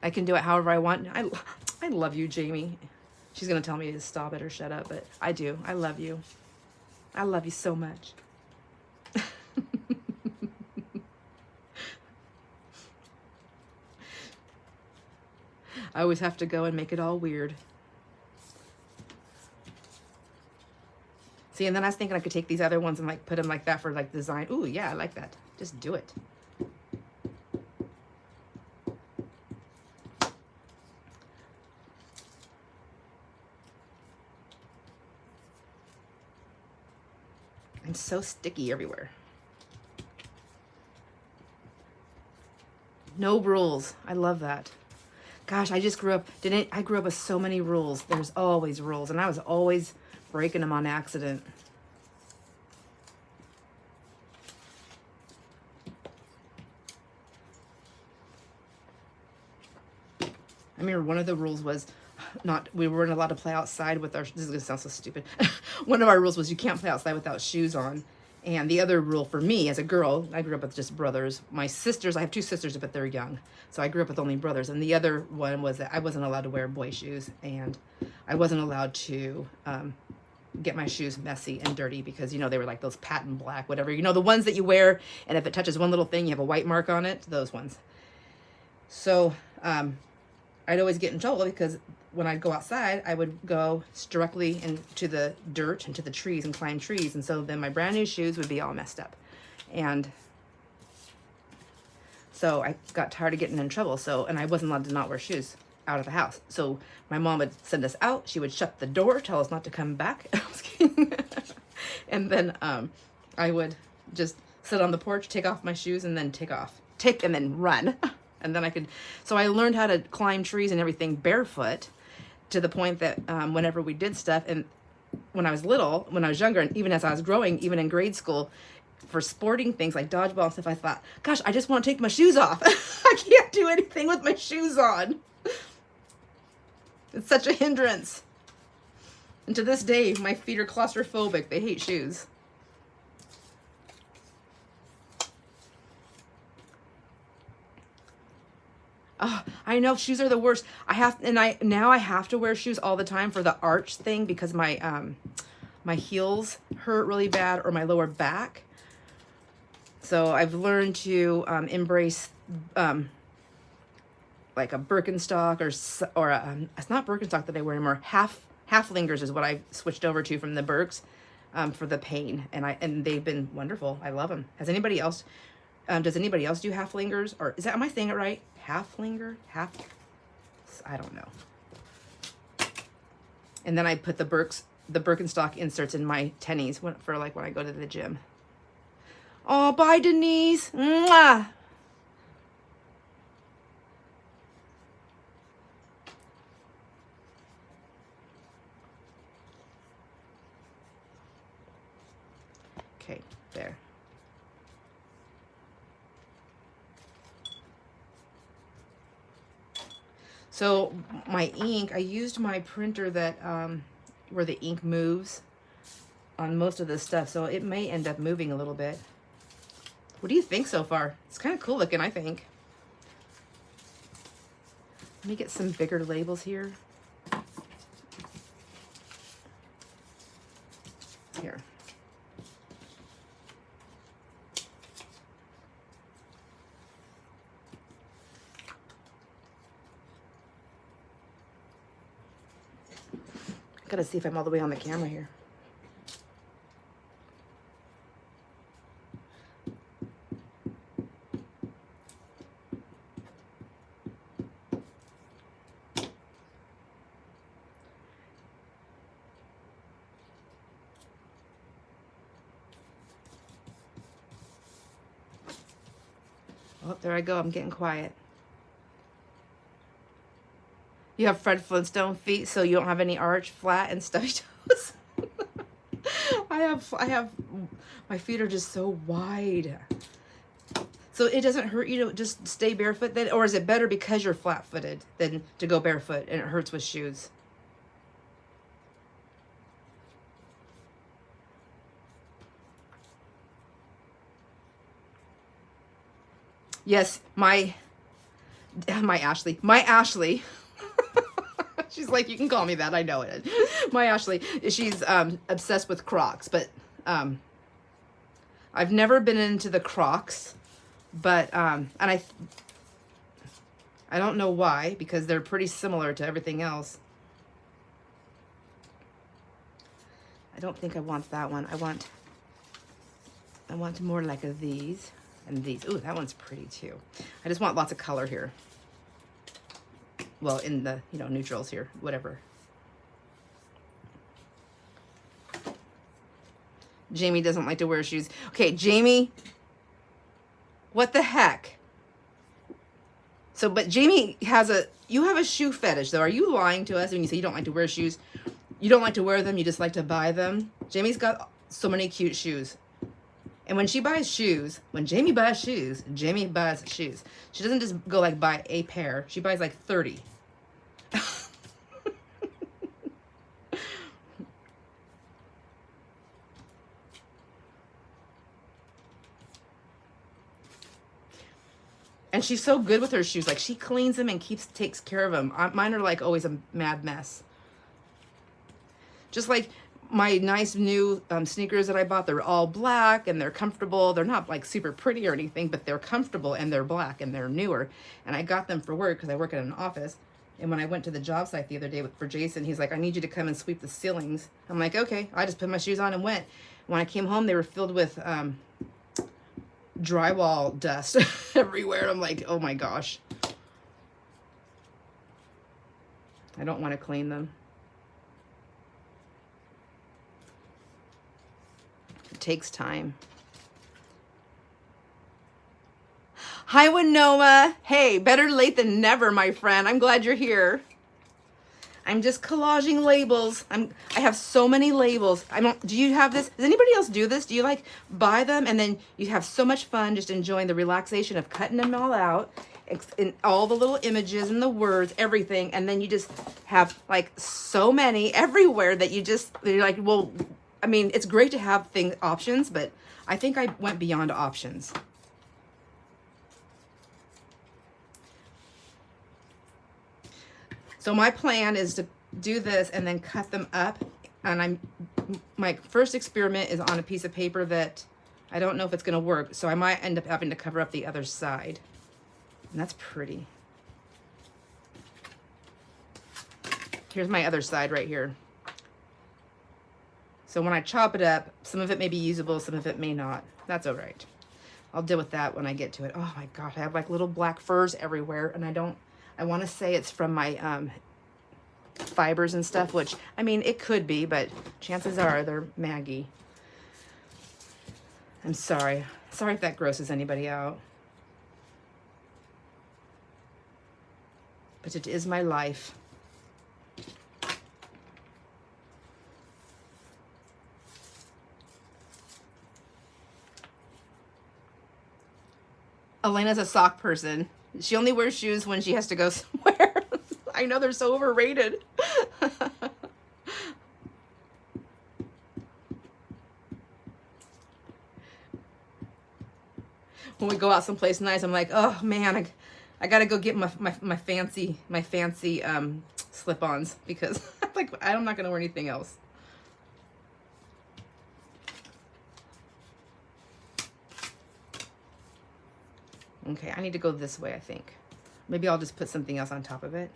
I can do it however I want. I love you, Jamie. She's going to tell me to stop it or shut up, but I do. I love you. I love you so much. I always have to go and make it all weird. See, and then I was thinking I could take these other ones and like put them like that for like design. Ooh, yeah, I like that. Just do it. And so sticky everywhere. No rules. I love that. Gosh, I just grew up, I grew up with so many rules. There's always rules, and I was always breaking them on accident. I remember one of the rules was we weren't allowed to play outside with this is gonna sound so stupid. One of our rules was you can't play outside without shoes on. And the other rule for me as a girl, I grew up with just brothers. My sisters, I have two sisters, but they're young. So I grew up with only brothers. And the other one was that I wasn't allowed to wear boy shoes. And I wasn't allowed to get my shoes messy and dirty because, you know, they were like those patent black, whatever. You know, the ones that you wear, and if it touches one little thing, you have a white mark on it. Those ones. So I'd always get in trouble because when I'd go outside, I would go directly into the dirt, into the trees and climb trees. And so then my brand new shoes would be all messed up. And so I got tired of getting in trouble. And I wasn't allowed to not wear shoes out of the house. So my mom would send us out. She would shut the door, tell us not to come back. And then I would just sit on the porch, take off my shoes, and then and then run. And then so I learned how to climb trees and everything barefoot to the point that whenever we did stuff, and when I was younger, and even as I was growing, even in grade school, for sporting things like dodgeball and stuff, I thought, gosh, I just want to take my shoes off. I can't do anything with my shoes on. It's such a hindrance. And to this day, my feet are claustrophobic. They hate shoes. Oh, I know shoes are the worst. Now I have to wear shoes all the time for the arch thing because my my heels hurt really bad, or my lower back. So I've learned to embrace like a Birkenstock or it's not Birkenstock that I wear anymore. Halflingers is what I switched over to from the Birks for the pain, and they've been wonderful. I love them. Does anybody else do halflingers, or am I saying it right? Halflinger? I don't know. And then I put the Birkenstock inserts in my tennies for like when I go to the gym. Oh, bye, Denise. Mwah. Okay, there. So my ink, I used my printer that where the ink moves on most of this stuff, so it may end up moving a little bit. What do you think so far? It's kind of cool looking, I think. Let me get some bigger labels here. Here. Gotta see if I'm all the way on the camera here. Oh, there I go. I'm getting quiet. You have Fred Flintstone feet, so you don't have any arch, flat, and stubby toes. I have, my feet are just so wide. So it doesn't hurt you to just stay barefoot then? Or is it better because you're flat-footed than to go barefoot and it hurts with shoes? Yes, my Ashley. She's like, you can call me that. I know it. My Ashley, she's obsessed with Crocs, but I've never been into the Crocs, but and I don't know why, because they're pretty similar to everything else. I don't think I want that one. I want more like these and these. Ooh, that one's pretty too. I just want lots of color here. Well, in the, you know, neutrals here, whatever. Jamie doesn't like to wear shoes. Okay, Jamie, what the heck? So, but Jamie has you have a shoe fetish though. Are you lying to us when you say you don't like to wear shoes? You don't like to wear them, you just like to buy them? Jamie's got so many cute shoes. And when she buys shoes, when Jamie buys shoes, Jamie buys shoes. She doesn't just go like buy a pair. She buys like 30. And she's so good with her shoes. Like, she cleans them and takes care of them. Mine are like always a mad mess. Just like my nice new sneakers that I bought, they're all black and they're comfortable. They're not like super pretty or anything, but they're comfortable and they're black and they're newer. And I got them for work because I work in an office. And when I went to the job site the other day for Jason, he's like, I need you to come and sweep the ceilings. I'm like, okay. I just put my shoes on and went. When I came home, they were filled with drywall dust everywhere. I'm like, oh my gosh. I don't want to clean them. It takes time. Hi, Winoma. Hey, better late than never, my friend. I'm glad you're here. I'm just collaging labels. I have so many labels. Do you have this? Does anybody else do this? Do you like buy them and then you have so much fun just enjoying the relaxation of cutting them all out and all the little images and the words, everything. And then you just have like so many everywhere that you're like, well, I mean, it's great to have options, but I think I went beyond options. So my plan is to do this and then cut them up. And my first experiment is on a piece of paper that I don't know if it's going to work. So I might end up having to cover up the other side. And that's pretty. Here's my other side right here. So when I chop it up, some of it may be usable, some of it may not. That's all right. I'll deal with that when I get to it. Oh my God, I have like little black furs everywhere, and I want to say it's from my fibers and stuff, which, I mean, it could be, but chances are they're Maggie. I'm sorry. Sorry if that grosses anybody out. But it is my life. Elena's a sock person. She only wears shoes when she has to go somewhere. I know they're so overrated. When we go out someplace nice, I'm like, oh man, I gotta go get my fancy slip-ons because like I'm not gonna wear anything else. Okay, I need to go this way, I think. Maybe I'll just put something else on top of it.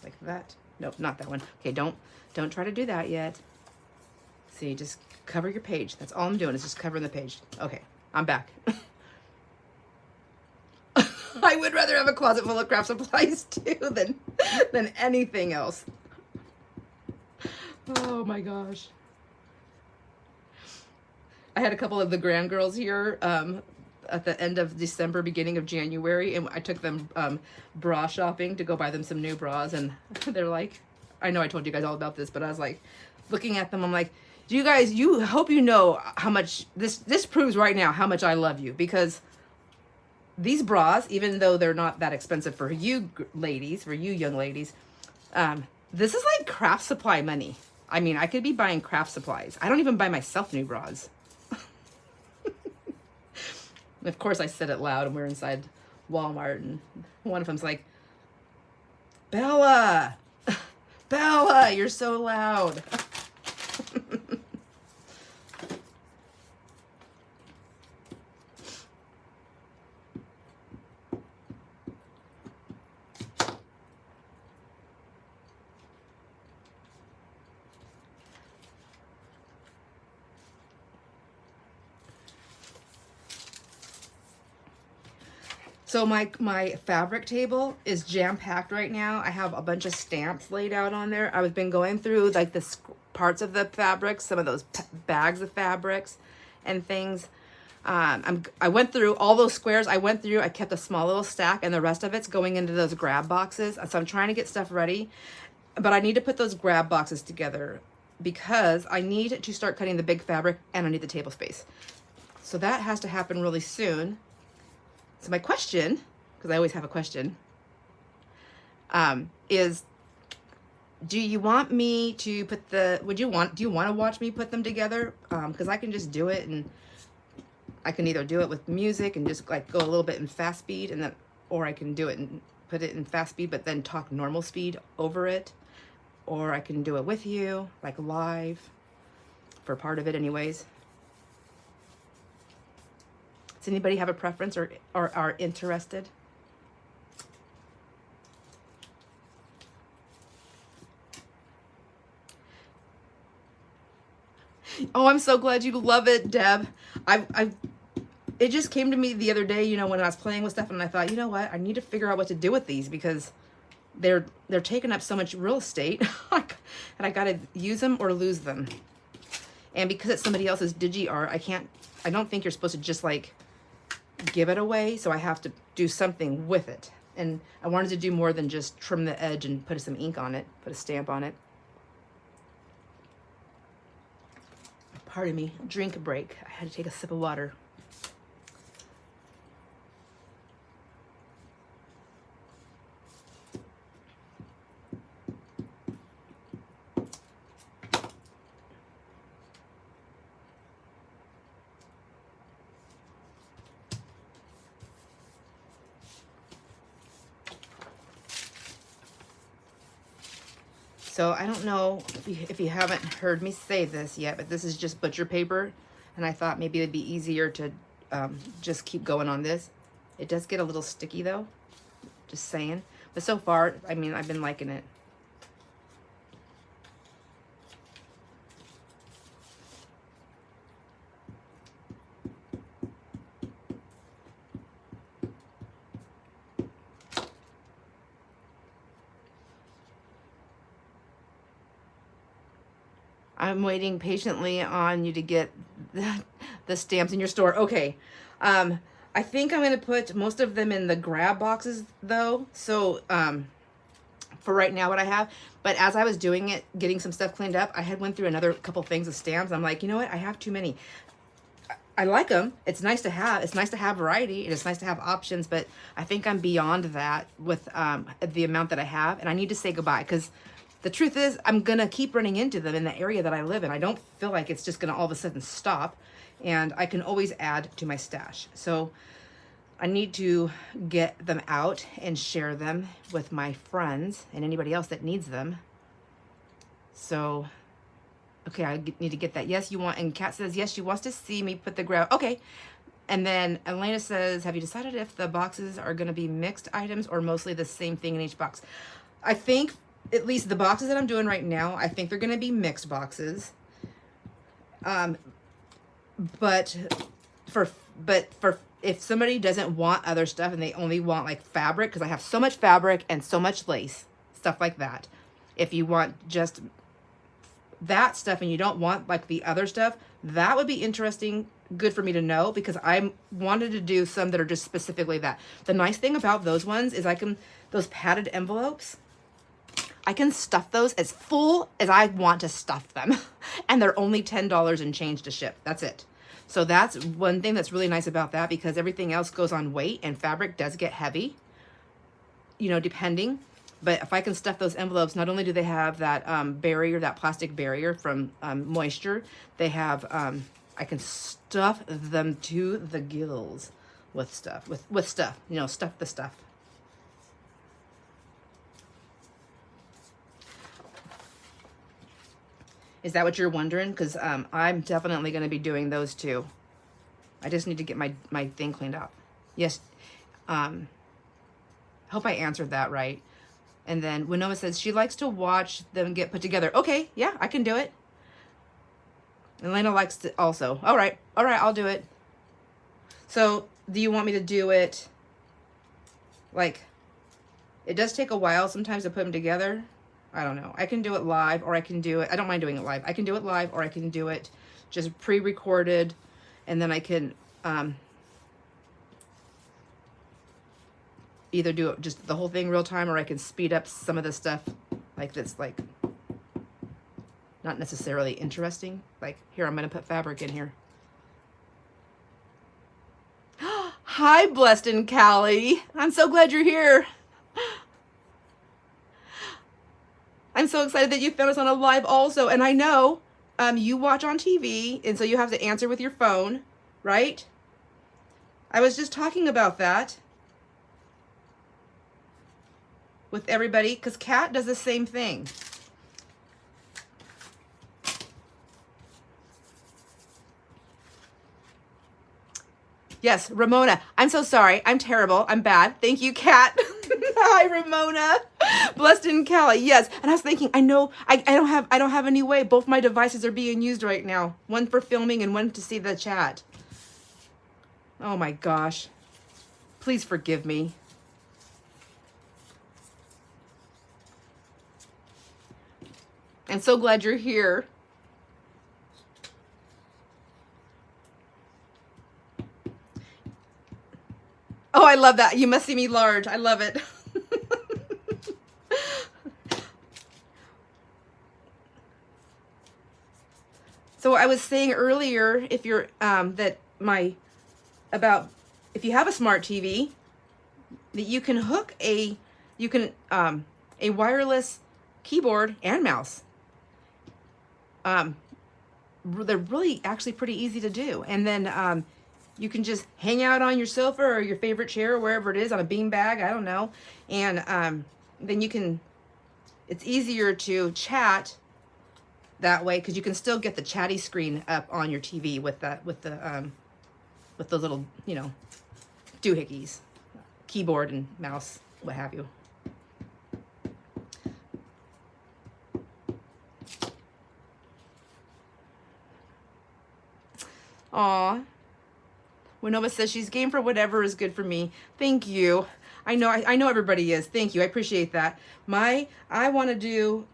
Like that. Nope, not that one. Okay, don't try to do that yet. See, just cover your page. That's all I'm doing is just covering the page. Okay, I'm back. I would rather have a closet full of craft supplies too than anything else. Oh my gosh. I had a couple of the grand girls here at the end of December, beginning of January, and I took them bra shopping to go buy them some new bras, and they're like, I know I told you guys all about this, but I was like, looking at them, I'm like, do you guys, you hope you know how much, this proves right now how much I love you, because these bras, even though they're not that expensive for you ladies, for you young ladies, this is like craft supply money. I mean, I could be buying craft supplies. I don't even buy myself new bras. Of course, I said it loud, and we're inside Walmart, and one of them's like, Bella, Bella, you're so loud. So my fabric table is jam-packed right now. I have a bunch of stamps laid out on there. I've been going through like the parts of the fabrics, some of those bags of fabrics and things. I went through all those squares. I kept a small little stack, and the rest of it's going into those grab boxes. So I'm trying to get stuff ready, but I need to put those grab boxes together because I need to start cutting the big fabric, and I need the table space. So that has to happen really soon. So my question, because I always have a question, is, do you want me to put do you want to watch me put them together? Because I can just do it, and I can either do it with music and just like go a little bit in fast speed, and then, or I can do it and put it in fast speed, but then talk normal speed over it, or I can do it with you, like live, for part of it anyways. Does anybody have a preference or are interested? Oh, I'm so glad you love it, Deb. It just came to me the other day, you know, when I was playing with stuff, and I thought, you know what, I need to figure out what to do with these because they're taking up so much real estate, and I gotta use them or lose them. And because it's somebody else's digi art, I don't think you're supposed to just like give it away, so I have to do something with it. And I wanted to do more than just trim the edge and put some ink on it, put a stamp on it. Pardon me, drink break. I had to take a sip of water. So I don't know if you haven't heard me say this yet, but this is just butcher paper, and I thought maybe it'd be easier to just keep going on this. It does get a little sticky though, just saying. But so far, I mean, I've been liking it. I'm waiting patiently on you to get the stamps in your store. Okay. I think I'm going to put most of them in the grab boxes though. So, for right now what I have, but as I was doing it, getting some stuff cleaned up, I had went through another couple things of stamps. I'm like, you know what? I have too many. I like them. It's nice to have. It's nice to have variety. It's nice to have options, but I think I'm beyond that with the amount that I have, and I need to say goodbye because the truth is I'm going to keep running into them in the area that I live in. I don't feel like it's just going to all of a sudden stop, and I can always add to my stash. So I need to get them out and share them with my friends and anybody else that needs them. So, okay, I need to get that. Yes, you want, and Kat says, yes, she wants to see me put the grab. Okay. And then Elena says, have you decided if the boxes are going to be mixed items or mostly the same thing in each box? I think at least the boxes that I'm doing right now, I think they're going to be mixed boxes. But for if somebody doesn't want other stuff and they only want like fabric, because I have so much fabric and so much lace, stuff like that. If you want just that stuff and you don't want like the other stuff, that would be interesting good for me to know because I wanted to do some that are just specifically that. The nice thing about those ones is those padded envelopes, I can stuff those as full as I want to stuff them. And they're only $10 and change to ship. That's it. So that's one thing that's really nice about that, because everything else goes on weight and fabric does get heavy, you know, depending. But if I can stuff those envelopes, not only do they have that barrier, that plastic barrier from moisture, they have, I can stuff them to the gills with stuff, with stuff, you know, stuff the stuff. Is that what you're wondering? Because I'm definitely going to be doing those too. I just need to get my thing cleaned up. Yes. Hope I answered that right. And then Winona says she likes to watch them get put together. Okay, yeah, I can do it. And Elena likes to also. All right, I'll do it. So do you want me to do it like, it does take a while sometimes to put them together. I don't know. I can do it live, or I can do it, I don't mind doing it live. I can do it live, or I can do it just pre-recorded, and then I can either do it just the whole thing real time, or I can speed up some of the stuff like this, like not necessarily interesting. Like here, I'm going to put fabric in here. Hi, Blessed and Callie. I'm so glad you're here. I'm so excited that you found us on a live also. And I know you watch on TV, and so you have to answer with your phone, right? I was just talking about that with everybody, because Kat does the same thing. Yes, Ramona. I'm so sorry. I'm terrible. I'm bad. Thank you, Kat. Hi, Ramona. Blessed in Cali. Yes. And I was thinking, I know I don't have any way. Both my devices are being used right now. One for filming and one to see the chat. Oh my gosh. Please forgive me. I'm so glad you're here. Oh, I love that. You must see me large. I love it. So I was saying earlier, if you're if you have a smart TV, that you can hook a wireless keyboard and mouse. They're really actually pretty easy to do, and then you can just hang out on your sofa or your favorite chair or wherever it is, on a bean bag, I don't know. And then you can, it's easier to chat that way, because you can still get the chatty screen up on your TV with the little, you know, doohickeys, keyboard and mouse, what have you. Aw. Winova says she's game for whatever is good for me. Thank you. I know everybody is. Thank you. I appreciate that. I want to do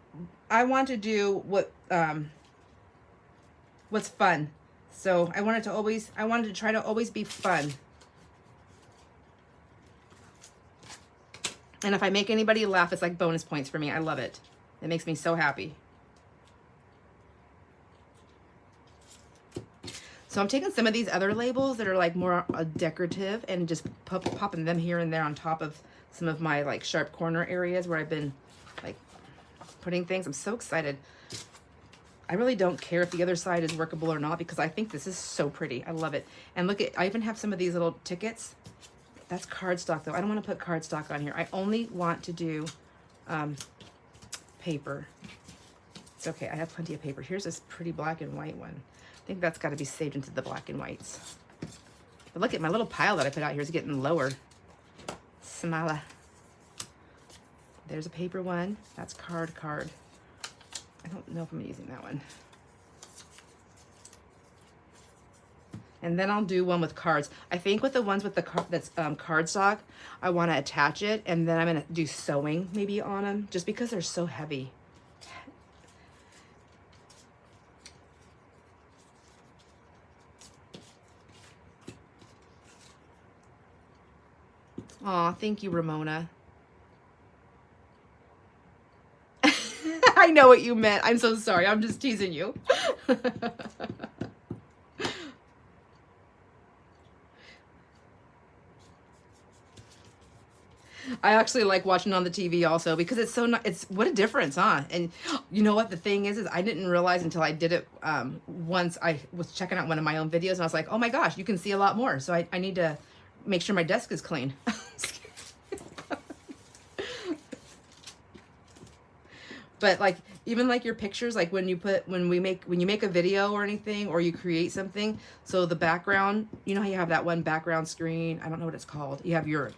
what's fun. So I wanted to try to always be fun. And if I make anybody laugh, it's like bonus points for me. I love it. It makes me so happy. So I'm taking some of these other labels that are like more decorative and just popping them here and there on top of some of my like sharp corner areas where I've been like putting things. I'm so excited. I really don't care if the other side is workable or not, because I think this is so pretty. I love it. And look at, I even have some of these little tickets. That's cardstock though. I don't want to put cardstock on here. I only want to do paper. It's okay. I have plenty of paper. Here's this pretty black and white one. I think that's got to be saved into the black and whites. But look at my little pile that I put out here is getting lower. Smala. There's a paper one. That's card. I don't know if I'm using that one. And then I'll do one with cards. I think with the ones with the that's cardstock, I want to attach it, and then I'm going to do sewing maybe on them, just because they're so heavy. Aw, thank you, Ramona. I know what you meant. I'm so sorry. I'm just teasing you. I actually like watching on the TV also because it's so not, it's what a difference, huh? And you know what the thing is I didn't realize until I did it once I was checking out one of my own videos and I was like, oh my gosh, you can see a lot more. So I need to make sure my desk is clean. But like even like your pictures, like when you make a video or anything or you create something, so the background, you know how you have that one background screen, I don't know what it's called. You have your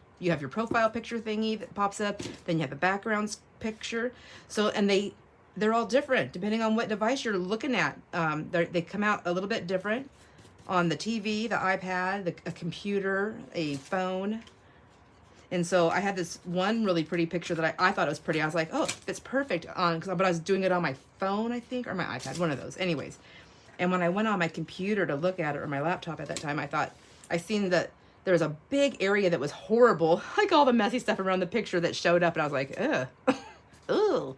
profile picture thingy that pops up, then you have the background picture. So and they're all different depending on what device you're looking at. They come out a little bit different on the TV, the iPad, a computer, a phone. And so I had this one really pretty picture that I thought it was pretty. I was like, oh, it's perfect on, but I was doing it on my phone, I think, or my iPad, one of those. Anyways, and when I went on my computer to look at it, or my laptop at that time, I seen that there was a big area that was horrible, like all the messy stuff around the picture that showed up, and I was like, ugh, ooh.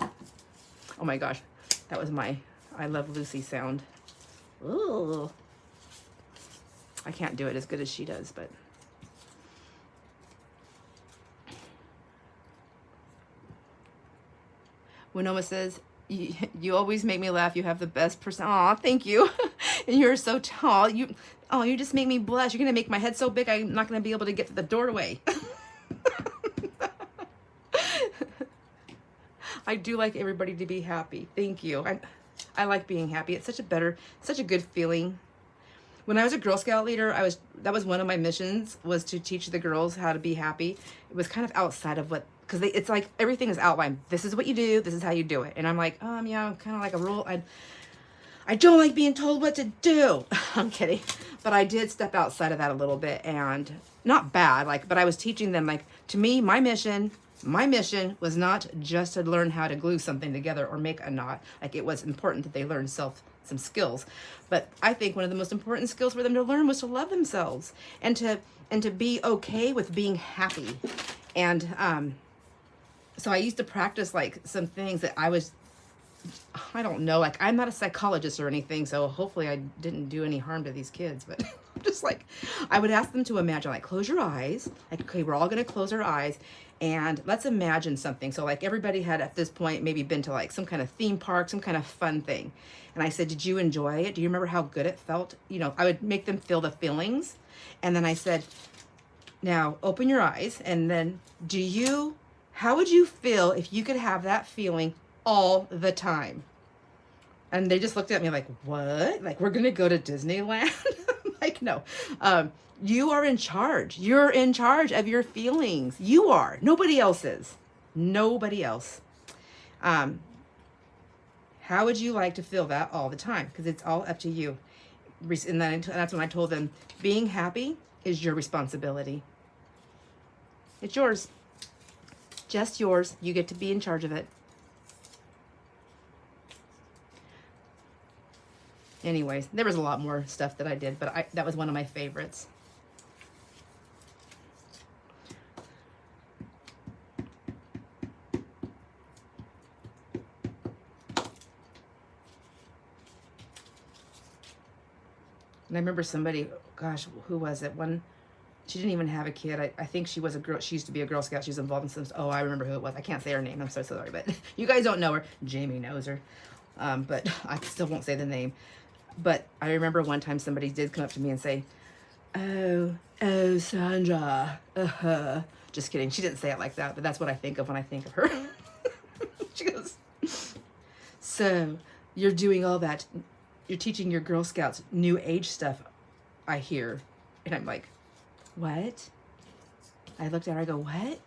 Oh my gosh, that was my I Love Lucy sound. Ooh. I can't do it as good as she does, but. Winoma says, you always make me laugh. You have the best person. Aw, thank you. And you're so tall. You just make me blush. You're going to make my head so big, I'm not going to be able to get to the doorway. I do like everybody to be happy. Thank you. I like being happy. It's such a good feeling. When I was a Girl Scout leader, that was one of my missions, was to teach the girls how to be happy. It was kind of outside of what, because it's like everything is outlined. This is what you do. This is how you do it. And I'm like, yeah, I'm kind of like a rule. I don't like being told what to do. I'm kidding. But I did step outside of that a little bit, and not bad, but I was teaching them, to me, my mission was not just to learn how to glue something together or make a knot. It was important that they learn some skills. But I think one of the most important skills for them to learn was to love themselves and to be okay with being happy. And so I used to practice some things that I don't know, I'm not a psychologist or anything, so hopefully I didn't do any harm to these kids, but just I would ask them to imagine, close your eyes. Okay, we're all going to close our eyes and let's imagine something. So everybody had at this point maybe been to some kind of theme park, some kind of fun thing. And I said, did you enjoy it? Do you remember how good it felt? I would make them feel the feelings. And then I said, now open your eyes. And then how would you feel if you could have that feeling all the time? And they just looked at me like, what? We're going to go to Disneyland? No. You are in charge. You're in charge of your feelings. You are. Nobody else is. Nobody else. How would you like to feel that all the time? Because it's all up to you. And that's when I told them, being happy is your responsibility. It's yours. Just yours. You get to be in charge of it. Anyways, there was a lot more stuff that I did, but that was one of my favorites. And I remember somebody, gosh, who was it? She didn't even have a kid. I think she was a girl. She used to be a Girl Scout. She was involved in some. Oh, I remember who it was. I can't say her name. I'm so sorry, but you guys don't know her. Jamie knows her, but I still won't say the name. But I remember one time somebody did come up to me and say, "Oh, Sandra." Just kidding. She didn't say it like that, but that's what I think of when I think of her. She goes, "So you're doing all that? You're teaching your Girl Scouts new age stuff, I hear." And I'm like, what? I looked at her, I go, what?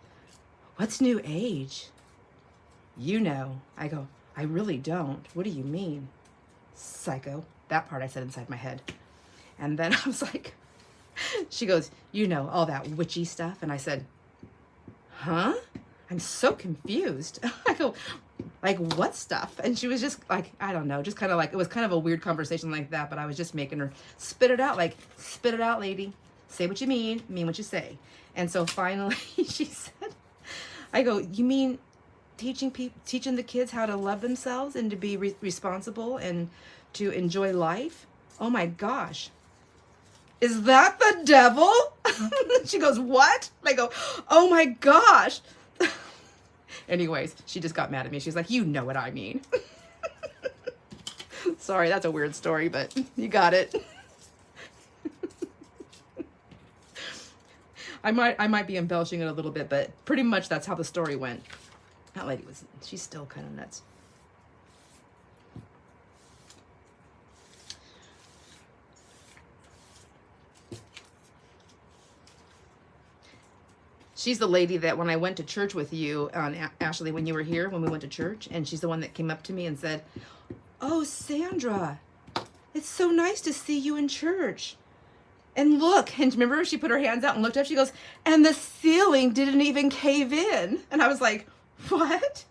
What's new age? You know. I go, I really don't. What do you mean? Psycho. That part I said inside my head. And then I was like, she goes, you know, all that witchy stuff. And I said, huh? I'm so confused. I go, what stuff? And she was just I don't know, just kind of it was kind of a weird conversation like that, but I was just making her spit it out, spit it out, lady. Say what you mean what you say. And so finally she said, I go, you mean teaching the kids how to love themselves and to be responsible and to enjoy life? Oh my gosh. Is that the devil? She goes, what? I go, oh my gosh. Anyways, she just got mad at me. She's like, you know what I mean. Sorry, that's a weird story, but you got it. I might be embellishing it a little bit, but pretty much that's how the story went. That lady she's still kind of nuts. She's the lady that when I went to church with you, Ashley, when you were here, when we went to church, and she's the one that came up to me and said, oh, Sandra, it's so nice to see you in church. And look, and remember she put her hands out and looked up, she goes, and the ceiling didn't even cave in. And I was like, what?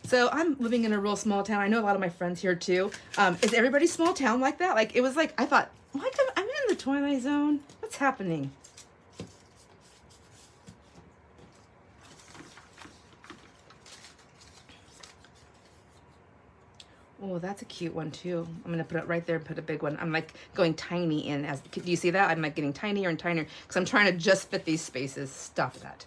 So I'm living in a real small town. I know a lot of my friends here too. Is everybody small town like that? Like, it was like, I thought, what? I'm in the Twilight Zone. What's happening? Oh, that's a cute one too. I'm gonna put it right there and put a big one. I'm like going tiny in as, do you see that? I'm like getting tinier and tinier because I'm trying to just fit these spaces. Stop that.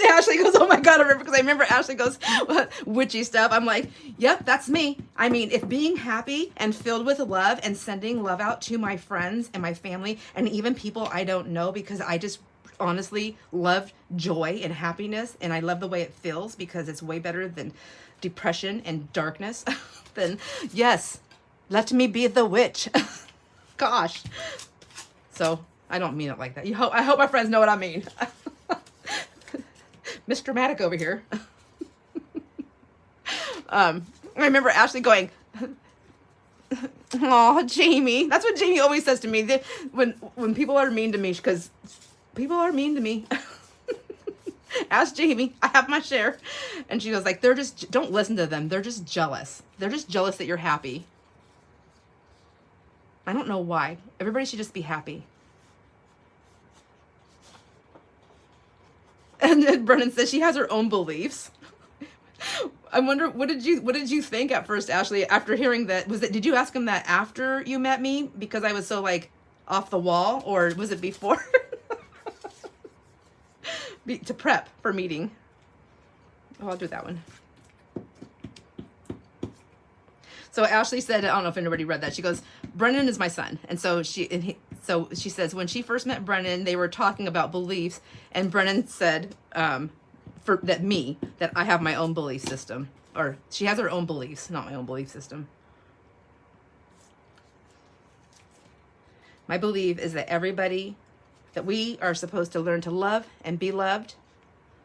Ashley goes, oh my God, because I remember Ashley goes, what, witchy stuff. I'm like, yep, that's me. I mean, if being happy and filled with love and sending love out to my friends and my family and even people I don't know, because I just honestly love joy and happiness, and I love the way it feels because it's way better than depression and darkness, then yes, let me be the witch. Gosh. So I don't mean it like that. I hope my friends know what I mean. Miss Dramatic over here. I remember Ashley going, oh, Jamie. That's what Jamie always says to me. When people are mean to me, because people are mean to me. Ask Jamie. I have my share. And she goes like, don't listen to them. They're just jealous. They're just jealous that you're happy. I don't know why. Everybody should just be happy. And then Brennan says she has her own beliefs. I wonder, what did you think at first, Ashley, after hearing that? Did you ask him that after you met me because I was so like off the wall, or was it before? To prep for meeting. Oh, I'll do that one. So Ashley said, I don't know if anybody read that. She goes, Brennan is my son. And so she says when she first met Brennan, they were talking about beliefs, and Brennan said that I have my own belief system, or she has her own beliefs, not my own belief system. My belief is that we are supposed to learn to love and be loved,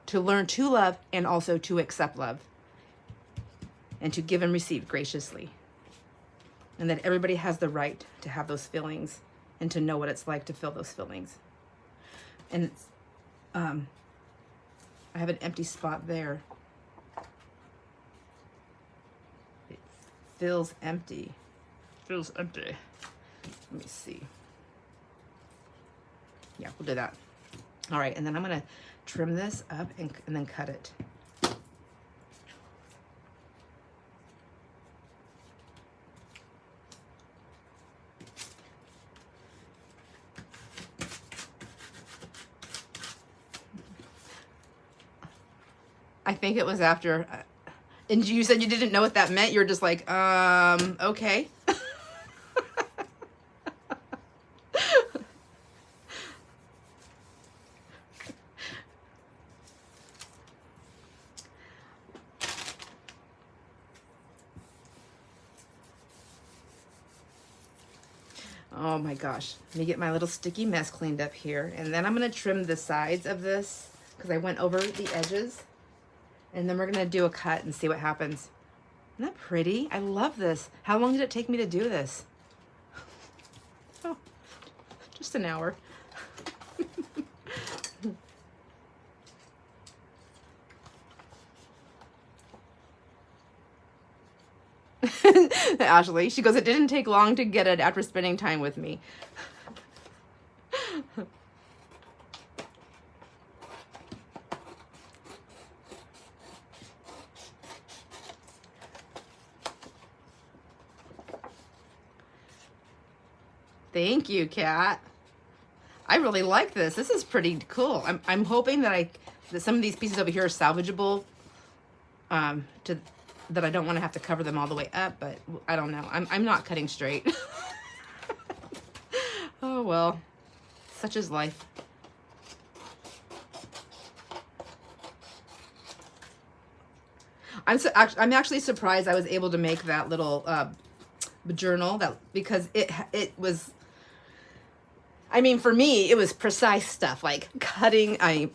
to learn to love and also to accept love, and to give and receive graciously. And that everybody has the right to have those feelings and to know what it's like to feel those feelings. And it's, I have an empty spot there. It feels empty. Feels empty. Let me see. Yeah, we'll do that. All right, and then I'm gonna trim this up and then cut it. I think it was after, and you said you didn't know what that meant. You're just like, okay. Oh my gosh. Let me get my little sticky mess cleaned up here. And then I'm going to trim the sides of this because I went over the edges. And then we're going to do a cut and see what happens. Isn't that pretty? I love this. How long did it take me to do this? Oh, just an hour. Ashley, she goes, it didn't take long to get it after spending time with me. Thank you, Kat. I really like this. This is pretty cool. I'm hoping that some of these pieces over here are salvageable, that I don't want to have to cover them all the way up, but I don't know. I'm not cutting straight. Oh well, such is life. I'm actually surprised I was able to make that little journal, because it was, I mean, for me, it was precise stuff, like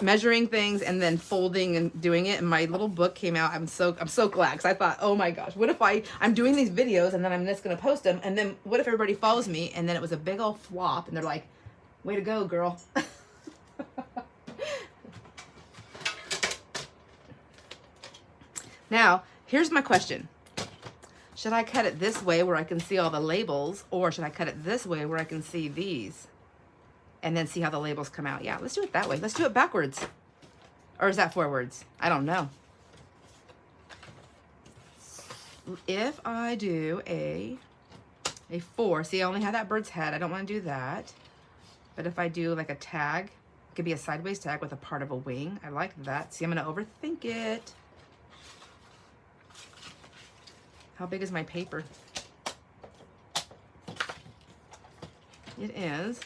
measuring things and then folding and doing it. And my little book came out. I'm so glad, because I thought, oh my gosh, what if I'm doing these videos and then I'm just going to post them, and then what if everybody follows me and then it was a big old flop and they're like, way to go, girl. Now, here's my question. Should I cut it this way where I can see all the labels, or should I cut it this way where I can see these and then see how the labels come out? Yeah, let's do it that way. Let's do it backwards. Or is that forwards? I don't know. If I do a 4, see, I only have that bird's head. I don't want to do that. But if I do like a tag, it could be a sideways tag with a part of a wing. I like that. See, I'm going to overthink it. How big is my paper? It is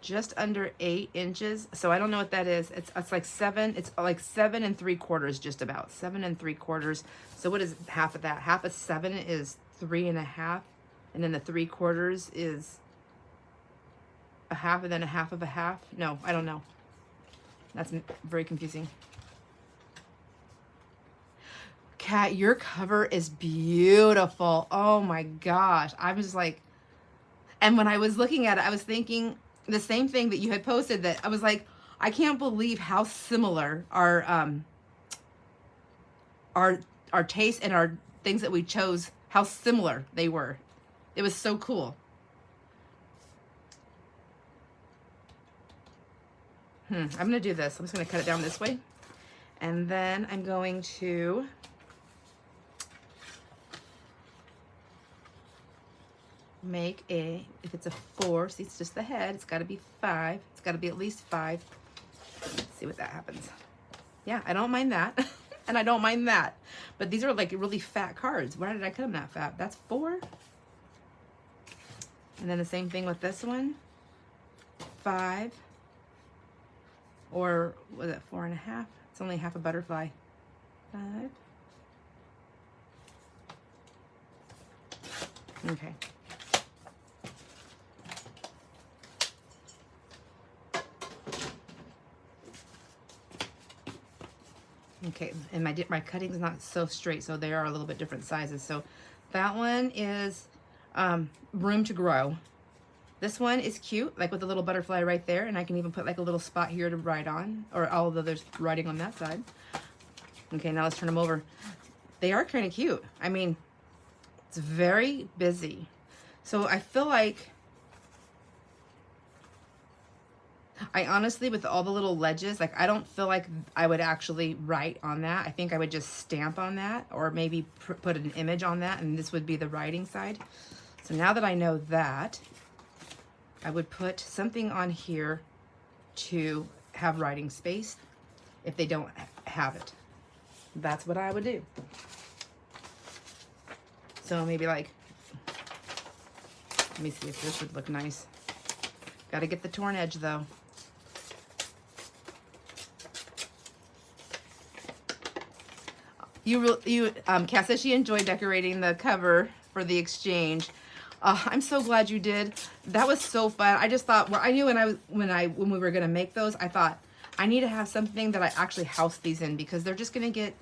just under 8 inches. So I don't know what that is. It's like 7. It's like 7 3/4, just about 7 3/4. So what is half of that? Half of 7 is 3 1/2, and then the 3/4 is a half, and then a half of a half. No, I don't know. That's very confusing. Kat, your cover is beautiful. Oh my gosh. I was just like, and when I was looking at it, I was thinking the same thing that you had posted, that I was like, I can't believe how similar our taste and our things that we chose, how similar they were. It was so cool. I'm going to do this. I'm just going to cut it down this way. And then I'm going to make if it's a 4, see, it's just the head, it's got to be 5. It's got to be at least 5. Let's see what that happens. Yeah, I don't mind that. And I don't mind that. But these are like really fat cards. Why did I cut them that fat? That's 4. And then the same thing with this one. 5. Or was it 4 1/2? It's only half a butterfly. 5. Okay. Okay, and my cutting's not so straight, so they are a little bit different sizes. So that one is room to grow. This one is cute, like with a little butterfly right there, and I can even put like a little spot here to write on, or although there's writing on that side. Okay, now let's turn them over. They are kind of cute. I mean, it's very busy. So I feel like, I honestly, with all the little ledges, like I don't feel like I would actually write on that. I think I would just stamp on that, or maybe put an image on that, and this would be the writing side. So now that I know that, I would put something on here to have writing space if they don't have it. That's what I would do. So maybe like, let me see if this would look nice. Got to get the torn edge though. Cass says she enjoyed decorating the cover for the exchange. I'm so glad you did. That was so fun. I just thought, well, I knew when we were gonna make those, I thought I need to have something that I actually house these in, because they're just gonna get.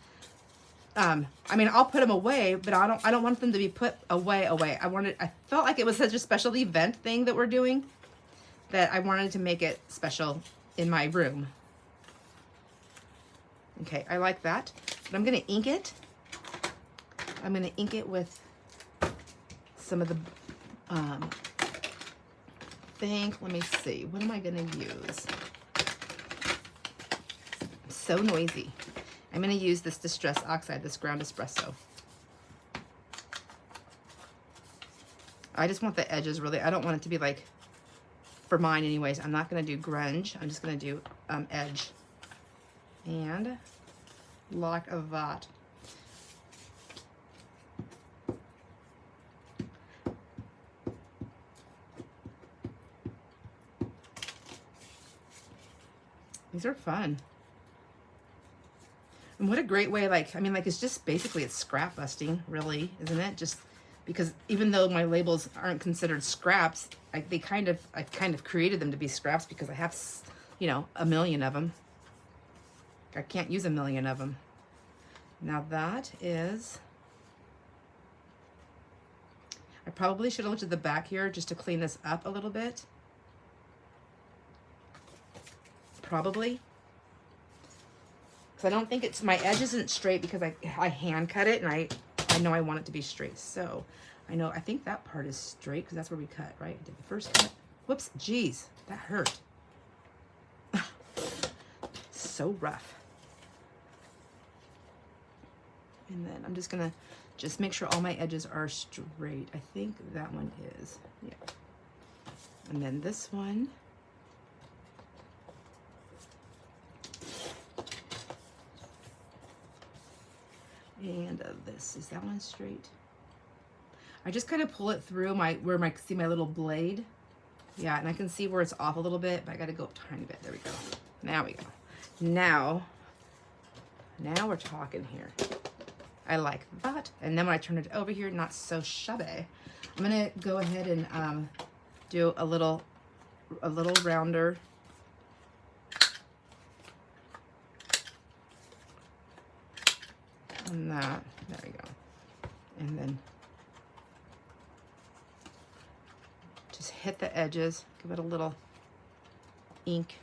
I mean, I'll put them away, but I don't want them to be put away. I felt like it was such a special event thing that we're doing, that I wanted to make it special in my room. Okay, I like that. But I'm gonna ink it. I'm going to ink it with some of the let me see, what am I going to use? So noisy. I'm going to use this Distress Oxide, this ground espresso. I just want the edges really, I don't want it to be like, for mine anyways, I'm not going to do grunge. I'm just going to do edge. And like that. These are fun. And what a great way, like, I mean, like, it's just basically, it's scrap busting, really, isn't it? Just because even though my labels aren't considered scraps, I've kind of created them to be scraps because I have, you know, a million of them. I can't use a million of them. Now that is, I probably should have looked at the back here just to clean this up a little bit. Probably. Because I don't think it's, my edge isn't straight because I hand cut it and I know I want it to be straight. So I think that part is straight because that's where we cut, right? I did the first cut. Whoops, geez, that hurt. So rough. And then I'm just gonna make sure all my edges are straight. I think that one is, yeah. And then this one. And this, is that one straight? I just kind of pull it through see my little blade. Yeah, and I can see where it's off a little bit, but I got to go up a tiny bit. There we go. Now we go. Now we're talking here. I like that. And then when I turn it over here, not so shabby. I'm gonna go ahead and do a little rounder. And that, there we go. And then just hit the edges, give it a little ink.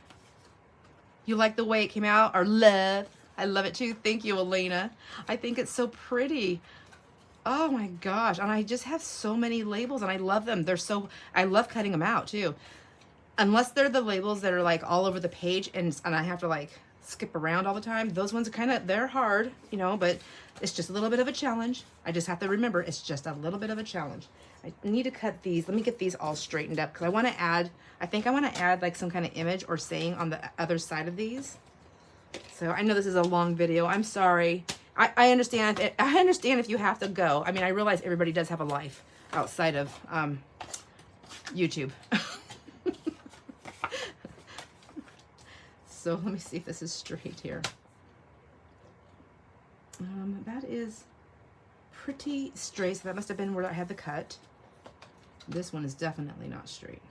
You like the way it came out? Or love? I love it too. Thank you, Elena. I think it's so pretty. Oh my gosh. And I just have so many labels and I love them. I love cutting them out too. Unless they're the labels that are like all over the page and I have to like skip around all the time. Those ones are they're hard, you know, but it's just a little bit of a challenge. I just have to remember it's just a little bit of a challenge. I need to cut these. Let me get these all straightened up because I think I want to add like some kind of image or saying on the other side of these. So I know this is a long video. I'm sorry. I understand. I understand if you have to go. I mean, I realize everybody does have a life outside of YouTube. So let me see if this is straight here. That is pretty straight. So that must have been where I had the cut. This one is definitely not straight.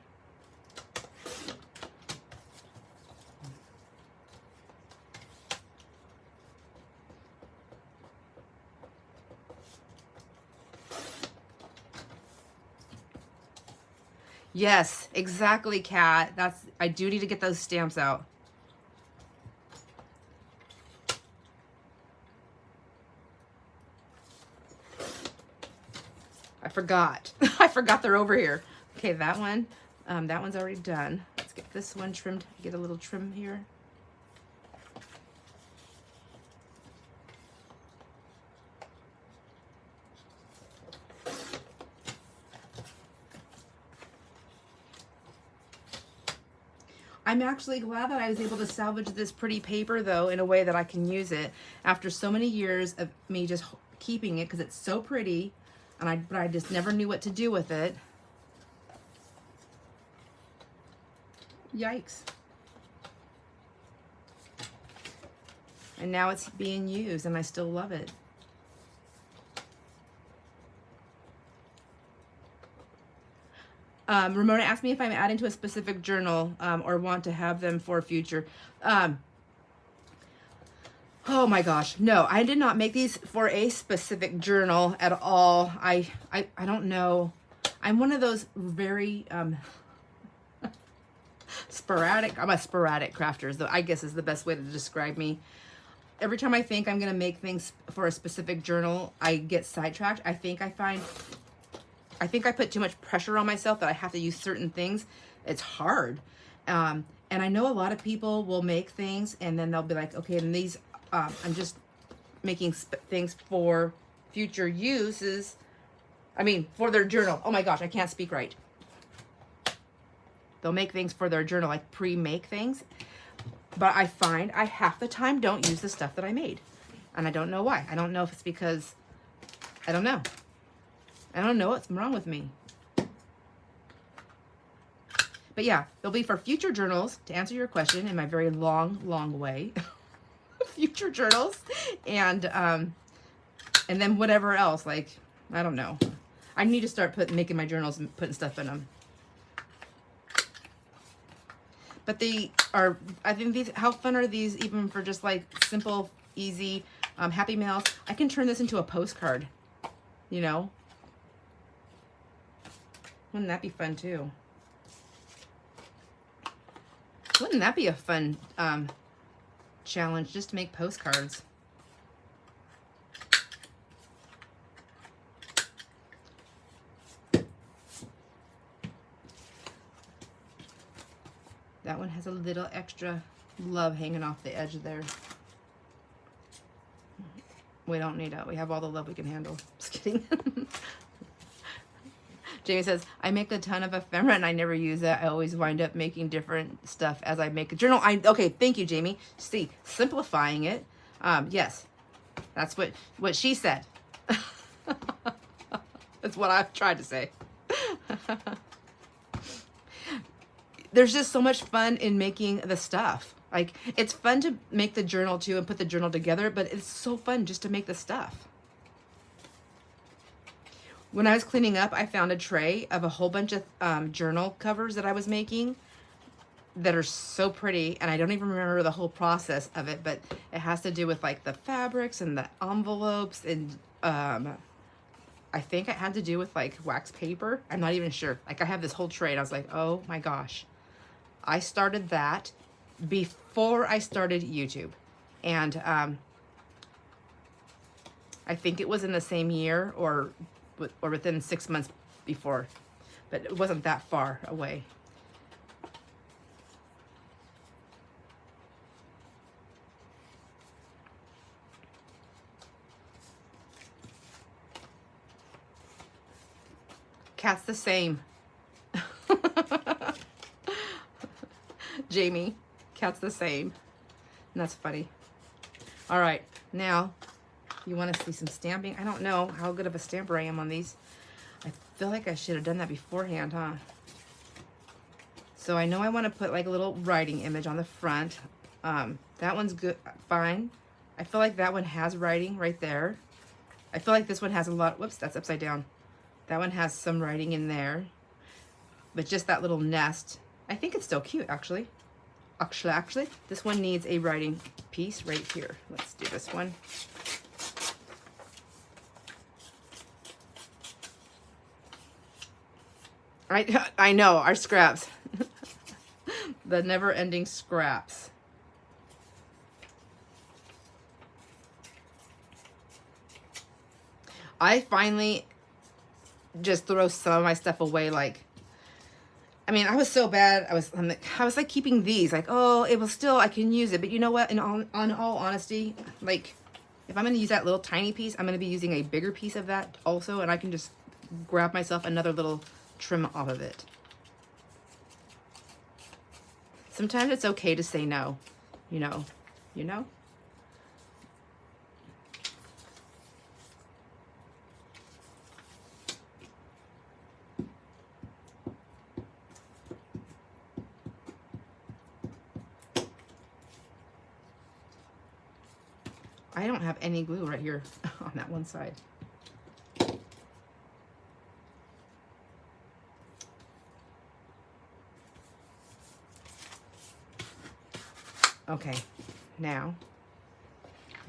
Yes, exactly, Kat. I do need to get those stamps out. I forgot. I forgot they're over here. Okay, that one's already done. Let's get this one trimmed. Get a little trim here. I'm actually glad that I was able to salvage this pretty paper though in a way that I can use it after so many years of me just keeping it because it's so pretty. But I just never knew what to do with it. Yikes. And now it's being used and I still love it. Ramona asked me if I'm adding to a specific journal or want to have them for future. Oh my gosh, no, I did not make these for a specific journal at all. I don't know. I'm one of those very sporadic, I'm a sporadic crafter, though I guess is the best way to describe me. every time I think I'm going to make things for a specific journal, I get sidetracked. I think I put too much pressure on myself that I have to use certain things. It's hard. And I know a lot of people will make things and then they'll be like, okay, and these, I'm just making things for future uses. I mean, for their journal. Oh my gosh, I can't speak right. They'll make things for their journal, like pre-make things. But I find I half the time don't use the stuff that I made. And I don't know why. I don't know if it's because, I don't know. I don't know what's wrong with me. But yeah, they'll be for future journals, to answer your question in my very long way. Future journals. And then whatever else, like, I don't know. I need to start making my journals and putting stuff in them. But they are, I think these, how fun are these even for just like simple, easy, happy mails? I can turn this into a postcard, you know? Wouldn't that be fun too? Wouldn't that be a fun challenge, just to make postcards? That one has a little extra love hanging off the edge there. We don't need it. We have all the love we can handle. Just kidding. Jamie says, I make a ton of ephemera and I never use it. I always wind up making different stuff as I make a journal. Okay, thank you, Jamie. See, simplifying it. Yes, that's what she said. That's what I've tried to say. There's just so much fun in making the stuff. Like, it's fun to make the journal too and put the journal together, but it's so fun just to make the stuff. When I was cleaning up, I found a tray of a whole bunch of journal covers that I was making that are so pretty, and I don't even remember the whole process of it, but it has to do with like the fabrics and the envelopes, and I think it had to do with like wax paper. I'm not even sure. Like, I have this whole tray and I was like, oh my gosh. I started that before I started YouTube. And I think it was in the same year or within 6 months before, but it wasn't that far away. Cat's the same. Jamie, cat's the same. And that's funny. All right, now you want to see some stamping. I don't know how good of a stamper I am on these. I feel like I should have done that beforehand, huh? So I know I want to put like a little writing image on the front. That one's good, fine. I feel like that one has writing right there. I feel like this one has a lot. Whoops, that's upside down. That one has some writing in there, but just that little nest. I think it's still cute, actually. Actually, this one needs a writing piece right here. Let's do this one. Right, I know, our scraps. The never-ending scraps. I finally just throw some of my stuff away. Like, I mean, I was so bad. I was like keeping these, like, oh, it will still, I can use it. But you know what? On all honesty, like, if I'm going to use that little tiny piece, I'm going to be using a bigger piece of that also, and I can just grab myself another little trim off of it. Sometimes it's okay to say no, you know. I don't have any glue right here on that one side. Okay, now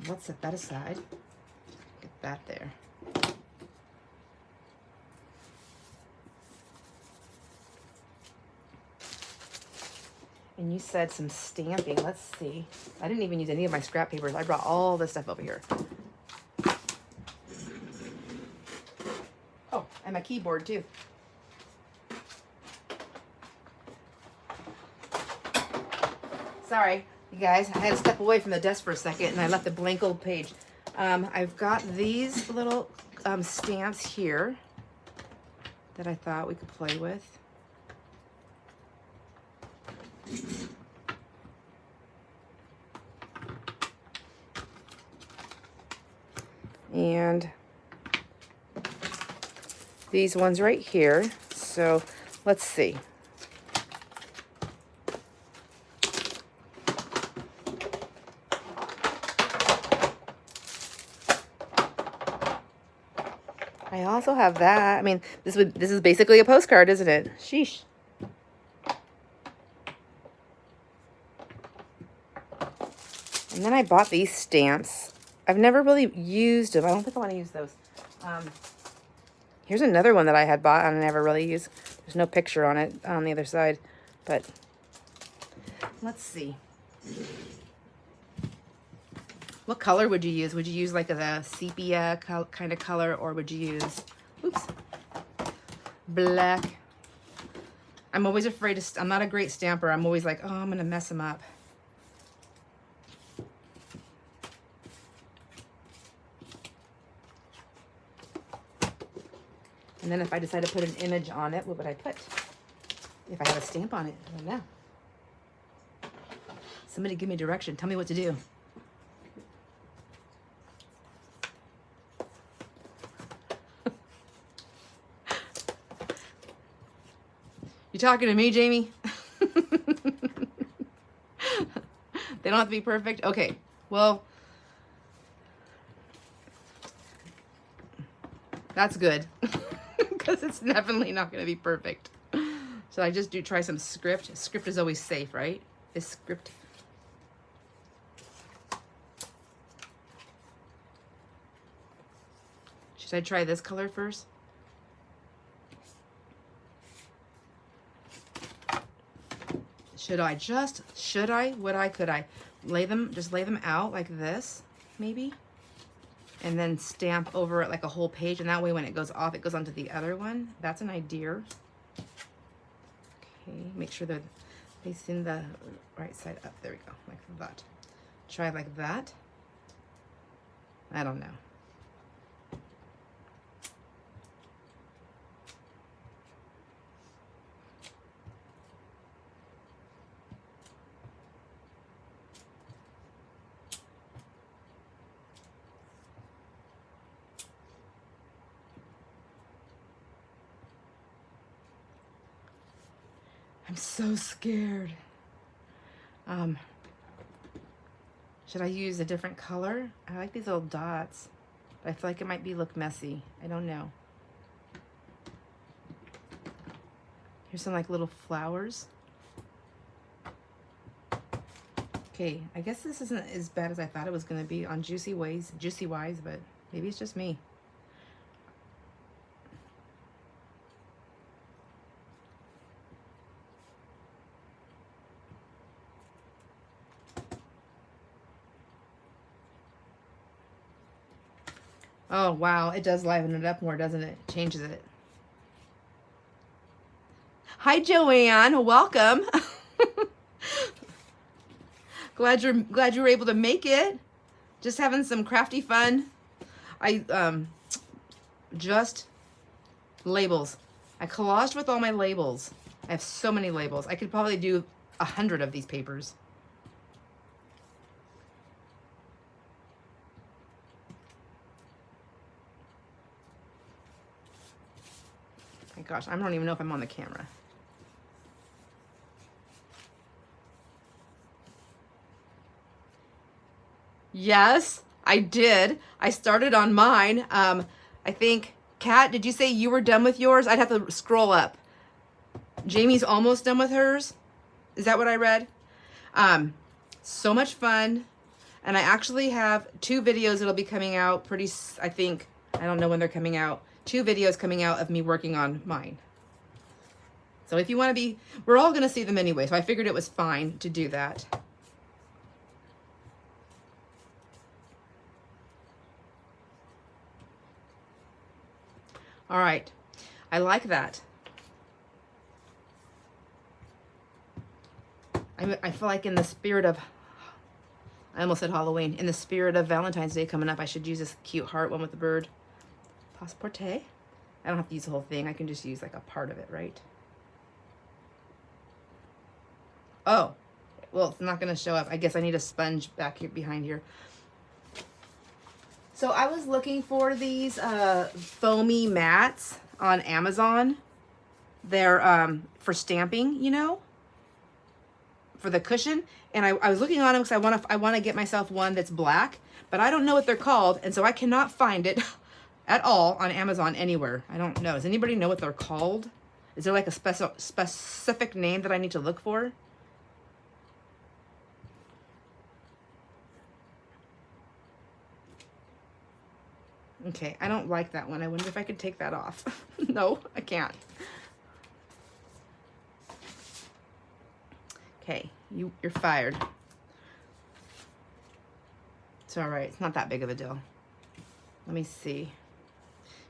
let's set that aside. Get that there. And you said some stamping. Let's see. I didn't even use any of my scrap papers. I brought all this stuff over here. Oh, and my keyboard too. Sorry, you guys. I had to step away from the desk for a second and I left a blank old page. I've got these little stamps here that I thought we could play with. And these ones right here. So let's see. I also have that. I mean, this is basically a postcard, isn't it? Sheesh. And then I bought these stamps. I've never really used them. I don't think I want to use those. Here's another one that I had bought and I never really used. There's no picture on it on the other side, but let's see. What color would you use? Would you use like the sepia kind of color, or would you use, oops, black? I'm always afraid to, I'm not a great stamper. I'm always like, oh, I'm going to mess them up. And then if I decide to put an image on it, what would I put? If I have a stamp on it, I don't know. Somebody give me direction. Tell me what to do. You talking to me, Jamie? They don't have to be perfect? Okay, well, that's good. Because it's definitely not going to be perfect. So I just try some script. Script is always safe, right? Is script. Should I try this color first? Could I lay them out like this, maybe? And then stamp over it like a whole page, and that way when it goes off, it goes onto the other one. That's an idea. Okay, make sure they're facing the right side up. There we go, like that. Try like that. I don't know. I'm so scared. Should I use a different color? I like these little dots, but I feel like it might look messy. I don't know. Here's some like little flowers. Okay, I guess this isn't as bad as I thought it was gonna be on Juicy Wise, but maybe it's just me. Oh, wow. It does liven it up more, doesn't it? Changes it. Hi, Joanne. Welcome. Glad you were able to make it. Just having some crafty fun. Just labels. I collaged with all my labels. I have so many labels. I could probably do 100 of these papers. My gosh, I don't even know if I'm on the camera. Yes, I did. I started on mine. I think, Kat, did you say you were done with yours? I'd have to scroll up. Jamie's almost done with hers. Is that what I read? So much fun. And I actually have 2 videos that'll be coming out pretty, I think, I don't know when they're coming out. 2 videos coming out of me working on mine. So if you want to be, we're all going to see them anyway. So I figured it was fine to do that. All right. I like that. I feel like in the spirit of, I almost said Halloween, in the spirit of Valentine's Day coming up, I should use this cute heart one with the bird. Passeporte. I don't have to use the whole thing. I can just use like a part of it, right? Oh, well, it's not going to show up. I guess I need a sponge back here behind here. So I was looking for these foamy mats on Amazon. They're for stamping, you know, for the cushion. And I was looking on them because I want to get myself one that's black, but I don't know what they're called, and so I cannot find it at all on Amazon anywhere. I don't know. Does anybody know what they're called? Is there like a specific name that I need to look for? Okay, I don't like that one. I wonder if I could take that off. No, I can't. Okay, you're fired. It's all right. It's not that big of a deal. Let me see.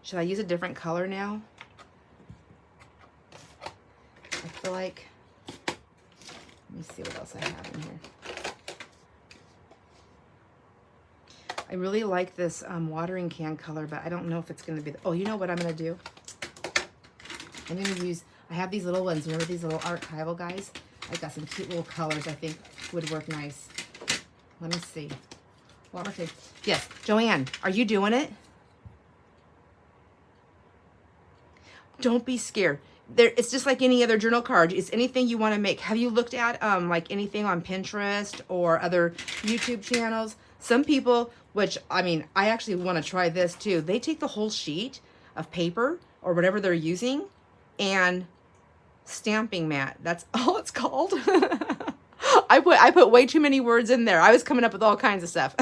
Should I use a different color now? I feel like, let me see what else I have in here. I really like this watering can color, but I don't know if it's going to be, oh, you know what I'm going to do? I'm going to use, I have these little ones. Remember these little archival guys? I got some cute little colors I think would work nice. Let me see. What was it? Yes, Joanne, are you doing it? Don't be scared. It's just like any other journal card. It's anything you want to make. Have you looked at like anything on Pinterest or other YouTube channels? Some people, which I mean, I actually want to try this too. They take the whole sheet of paper or whatever they're using and stamping mat. That's all it's called. I put way too many words in there. I was coming up with all kinds of stuff.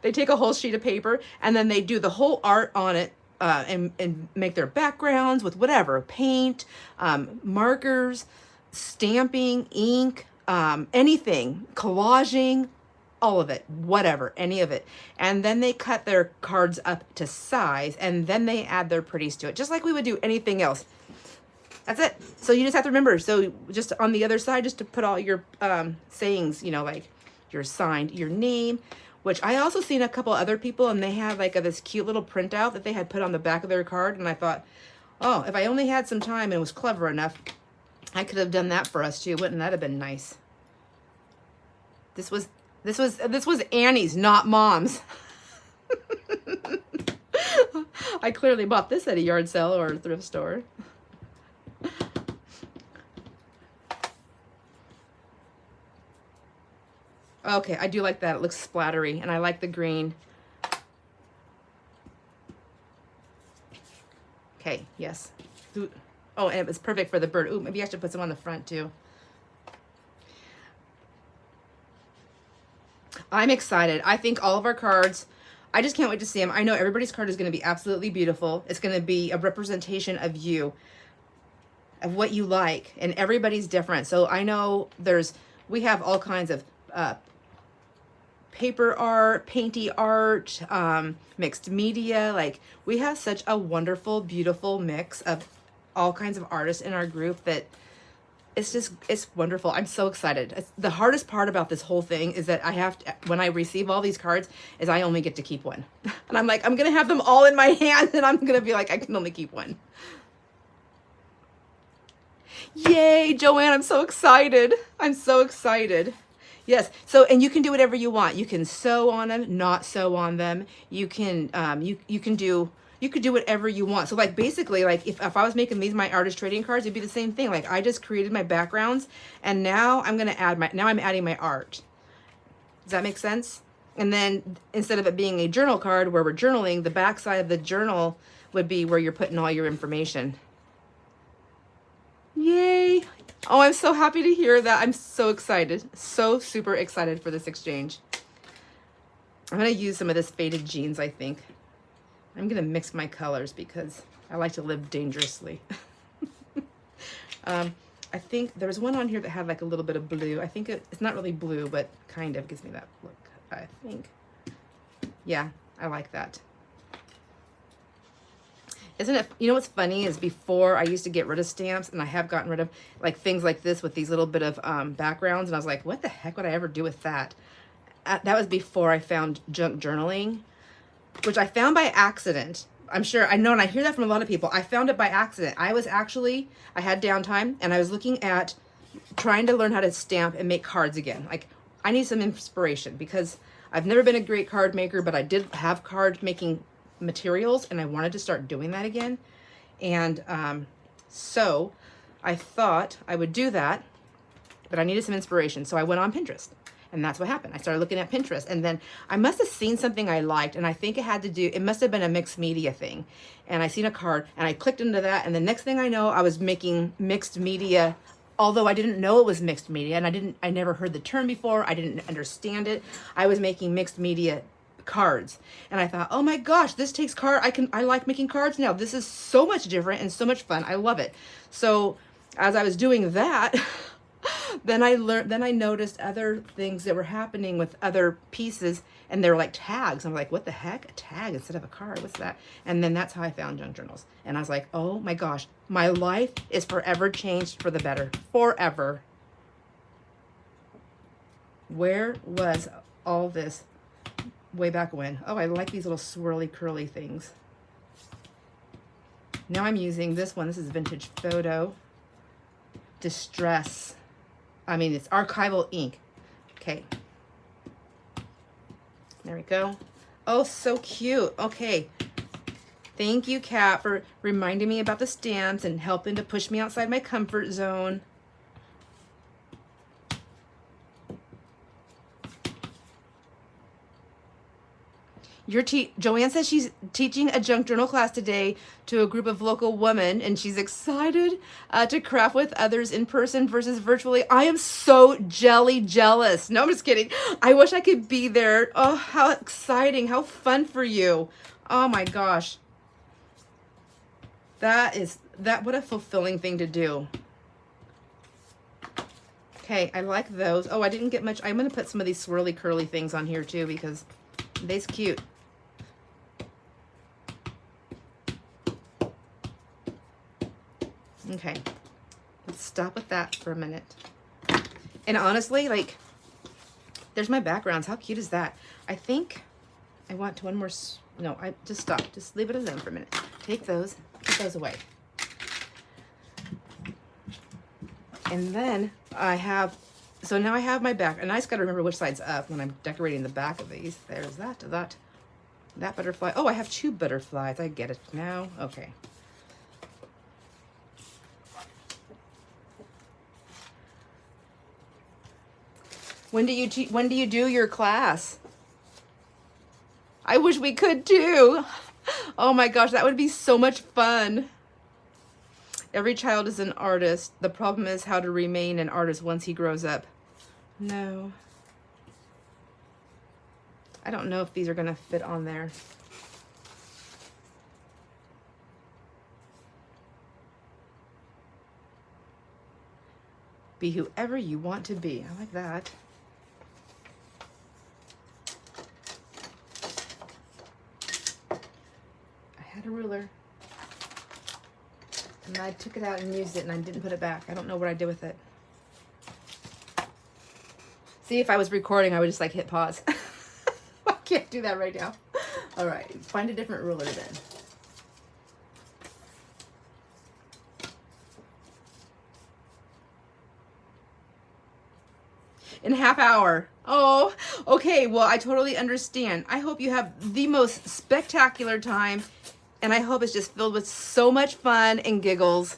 They take a whole sheet of paper and then they do the whole art on it and make their backgrounds with whatever, paint, markers, stamping, ink, anything, collaging, all of it, whatever, any of it. And then they cut their cards up to size and then they add their pretties to it, just like we would do anything else. That's it. So you just have to remember. So just on the other side, just to put all your sayings, you know, like your signed, your name, which I also seen a couple other people and they had like this cute little printout that they had put on the back of their card. And I thought, oh, if I only had some time and was clever enough, I could have done that for us too. Wouldn't that have been nice? This was Annie's, not Mom's. I clearly bought this at a yard sale or a thrift store. Okay, I do like that. It looks splattery, and I like the green. Okay, yes. Ooh. Oh, and it was perfect for the bird. Ooh, maybe I should put some on the front, too. I'm excited. I think all of our cards, I just can't wait to see them. I know everybody's card is going to be absolutely beautiful. It's going to be a representation of you, of what you like, and everybody's different. So I know we have all kinds of paper art, painty art, mixed media. Like, we have such a wonderful, beautiful mix of all kinds of artists in our group that it's wonderful. I'm so excited. The hardest part about this whole thing is that when I receive all these cards, is I only get to keep one. And I'm like, I'm going to have them all in my hand and I'm going to be like, I can only keep one. Yay, Joanne, I'm so excited. I'm so excited. Yes. So, and you can do whatever you want. You can sew on them, not sew on them. You can, you can do whatever you want. So like, basically, like if I was making these my artist trading cards, it'd be the same thing. Like, I just created my backgrounds and now I'm going to I'm adding my art. Does that make sense? And then instead of it being a journal card where we're journaling, the back side of the journal would be where you're putting all your information. Yay. Oh, I'm so happy to hear that. I'm so excited. So super excited for this exchange. I'm going to use some of this faded jeans, I think. I'm going to mix my colors because I like to live dangerously. I think there's one on here that had like a little bit of blue. I think it's not really blue, but kind of gives me that look, I think. Yeah, I like that. Isn't it, you know what's funny is before I used to get rid of stamps, and I have gotten rid of like things like this with these little bit of backgrounds, and I was like, what the heck would I ever do with that? That was before I found junk journaling, which I found by accident. I'm sure, I know, and I hear that from a lot of people. I found it by accident. I had downtime, and I was looking at trying to learn how to stamp and make cards again. Like, I need some inspiration because I've never been a great card maker, but I did have card making materials, and I wanted to start doing that again. And so I thought I would do that, but I needed some inspiration. So I went on Pinterest. And that's what happened. I started looking at Pinterest, and then I must have seen something I liked, and I think it must have been a mixed media thing. And I seen a card, and I clicked into that, and the next thing I know, I was making mixed media, although I didn't know it was mixed media, and I never heard the term before. I didn't understand it. I was making mixed media cards, and I thought, oh my gosh, this takes I like making cards now. This is so much different and so much fun. I love it. So as I was doing that, then I noticed other things that were happening with other pieces, and they were like tags. I'm like, what the heck? A tag instead of a card? What's that? And then that's how I found junk journals. And I was like, oh my gosh, my life is forever changed for the better. Forever. Where was all this way back when? Oh, I like these little swirly curly things. Now I'm using this one. This is Vintage Photo Distress. I mean, it's archival ink. Okay. There we go. Oh, so cute. Okay. Thank you, Kat, for reminding me about the stamps and helping to push me outside my comfort zone. Joanne says she's teaching a junk journal class today to a group of local women, and she's excited to craft with others in person versus virtually. I am so jealous. No, I'm just kidding. I wish I could be there. Oh, how exciting. How fun for you. Oh my gosh. What a fulfilling thing to do. Okay, I like those. Oh, I didn't get much. I'm going to put some of these swirly curly things on here too because they's cute. Okay, let's stop with that for a minute. And honestly, like, there's my backgrounds. How cute is that? I think I want one more. No, I just stop. Just leave it alone for a minute. Take those, put those away. And then so now I have my back, and I just got to remember which side's up when I'm decorating the back of these. There's that butterfly. Oh, I have 2 butterflies. I get it now. Okay. When do you do your class? I wish we could too. Oh my gosh, that would be so much fun. Every child is an artist. The problem is how to remain an artist once he grows up. No. I don't know if these are going to fit on there. Be whoever you want to be. I like that. I had a ruler. And I took it out and used it, and I didn't put it back. I don't know what I did with it. See, if I was recording, I would just like hit pause. I can't do that right now. All right, find a different ruler then. In a half hour. Oh, okay. Well, I totally understand. I hope you have the most spectacular time, and I hope it's just filled with so much fun and giggles.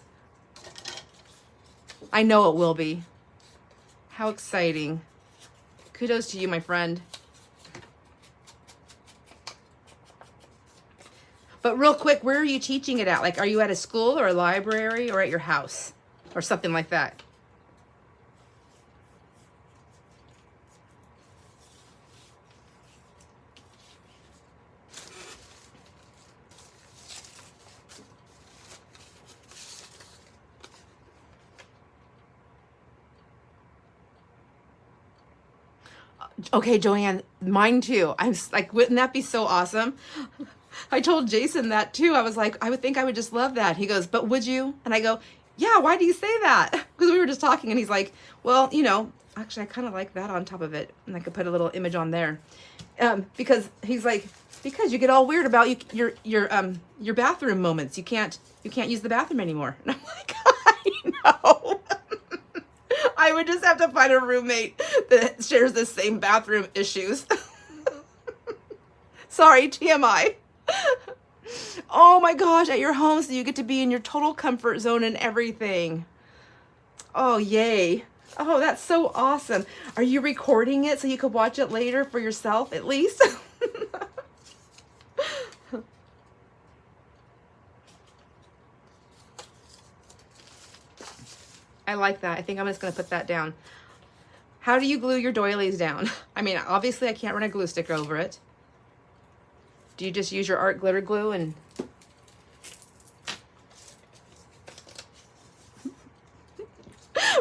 I know it will be. How exciting. Kudos to you, my friend. But real quick, where are you teaching it at? Like, are you at a school or a library or at your house or something like that? Okay, Joanne, mine too. Like, wouldn't that be so awesome? I told Jason that too. I was like, I would think I would just love that. He goes, but would you? And I go, yeah, why do you say that? Because we were just talking and he's like, well, you know, actually I kind of like that on top of it. And I could put a little image on there. Because he's like, because you get all weird about your bathroom moments. You can't use the bathroom anymore. And I'm like, I know. I would just have to find a roommate that shares the same bathroom issues. Sorry, TMI. Oh my gosh, at your home, so you get to be in your total comfort zone and everything. Oh, yay. Oh, that's so awesome. Are you recording it so you could watch it later for yourself at least? I like that. I think I'm just going to put that down. How do you glue your doilies down? I mean, obviously I can't run a glue stick over it. Do you just use your art glitter glue and...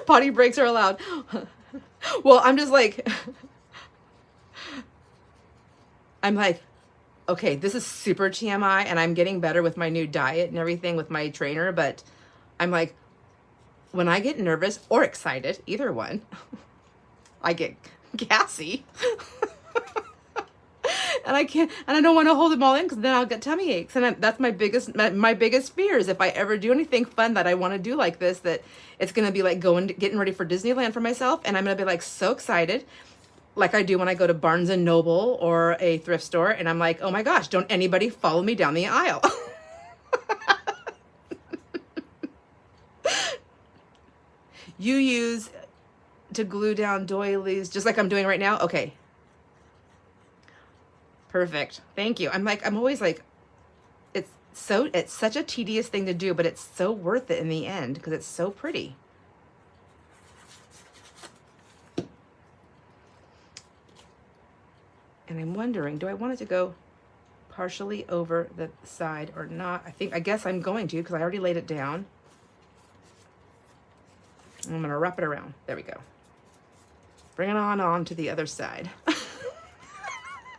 Potty breaks are allowed. Well, I'm just like... I'm like, okay, this is super TMI and I'm getting better with my new diet and everything with my trainer, but I'm like, when I get nervous or excited, either one, I get gassy. And I can't, and I don't want to hold them all in because then I'll get tummy aches. And that's my biggest fear is if I ever do anything fun that I want to do like this, that it's going to be like getting ready for Disneyland for myself. And I'm going to be like so excited, like I do when I go to Barnes and Noble or a thrift store. And I'm like, oh my gosh, don't anybody follow me down the aisle. You use to glue down doilies just like I'm doing right now? Okay. Perfect. Thank you. I'm always like, it's such a tedious thing to do, but it's so worth it in the end because it's so pretty. And I'm wondering, do I want it to go partially over the side or not? I guess I'm going to because I already laid it down. I'm going to wrap it around. There we go. Bring it on to the other side.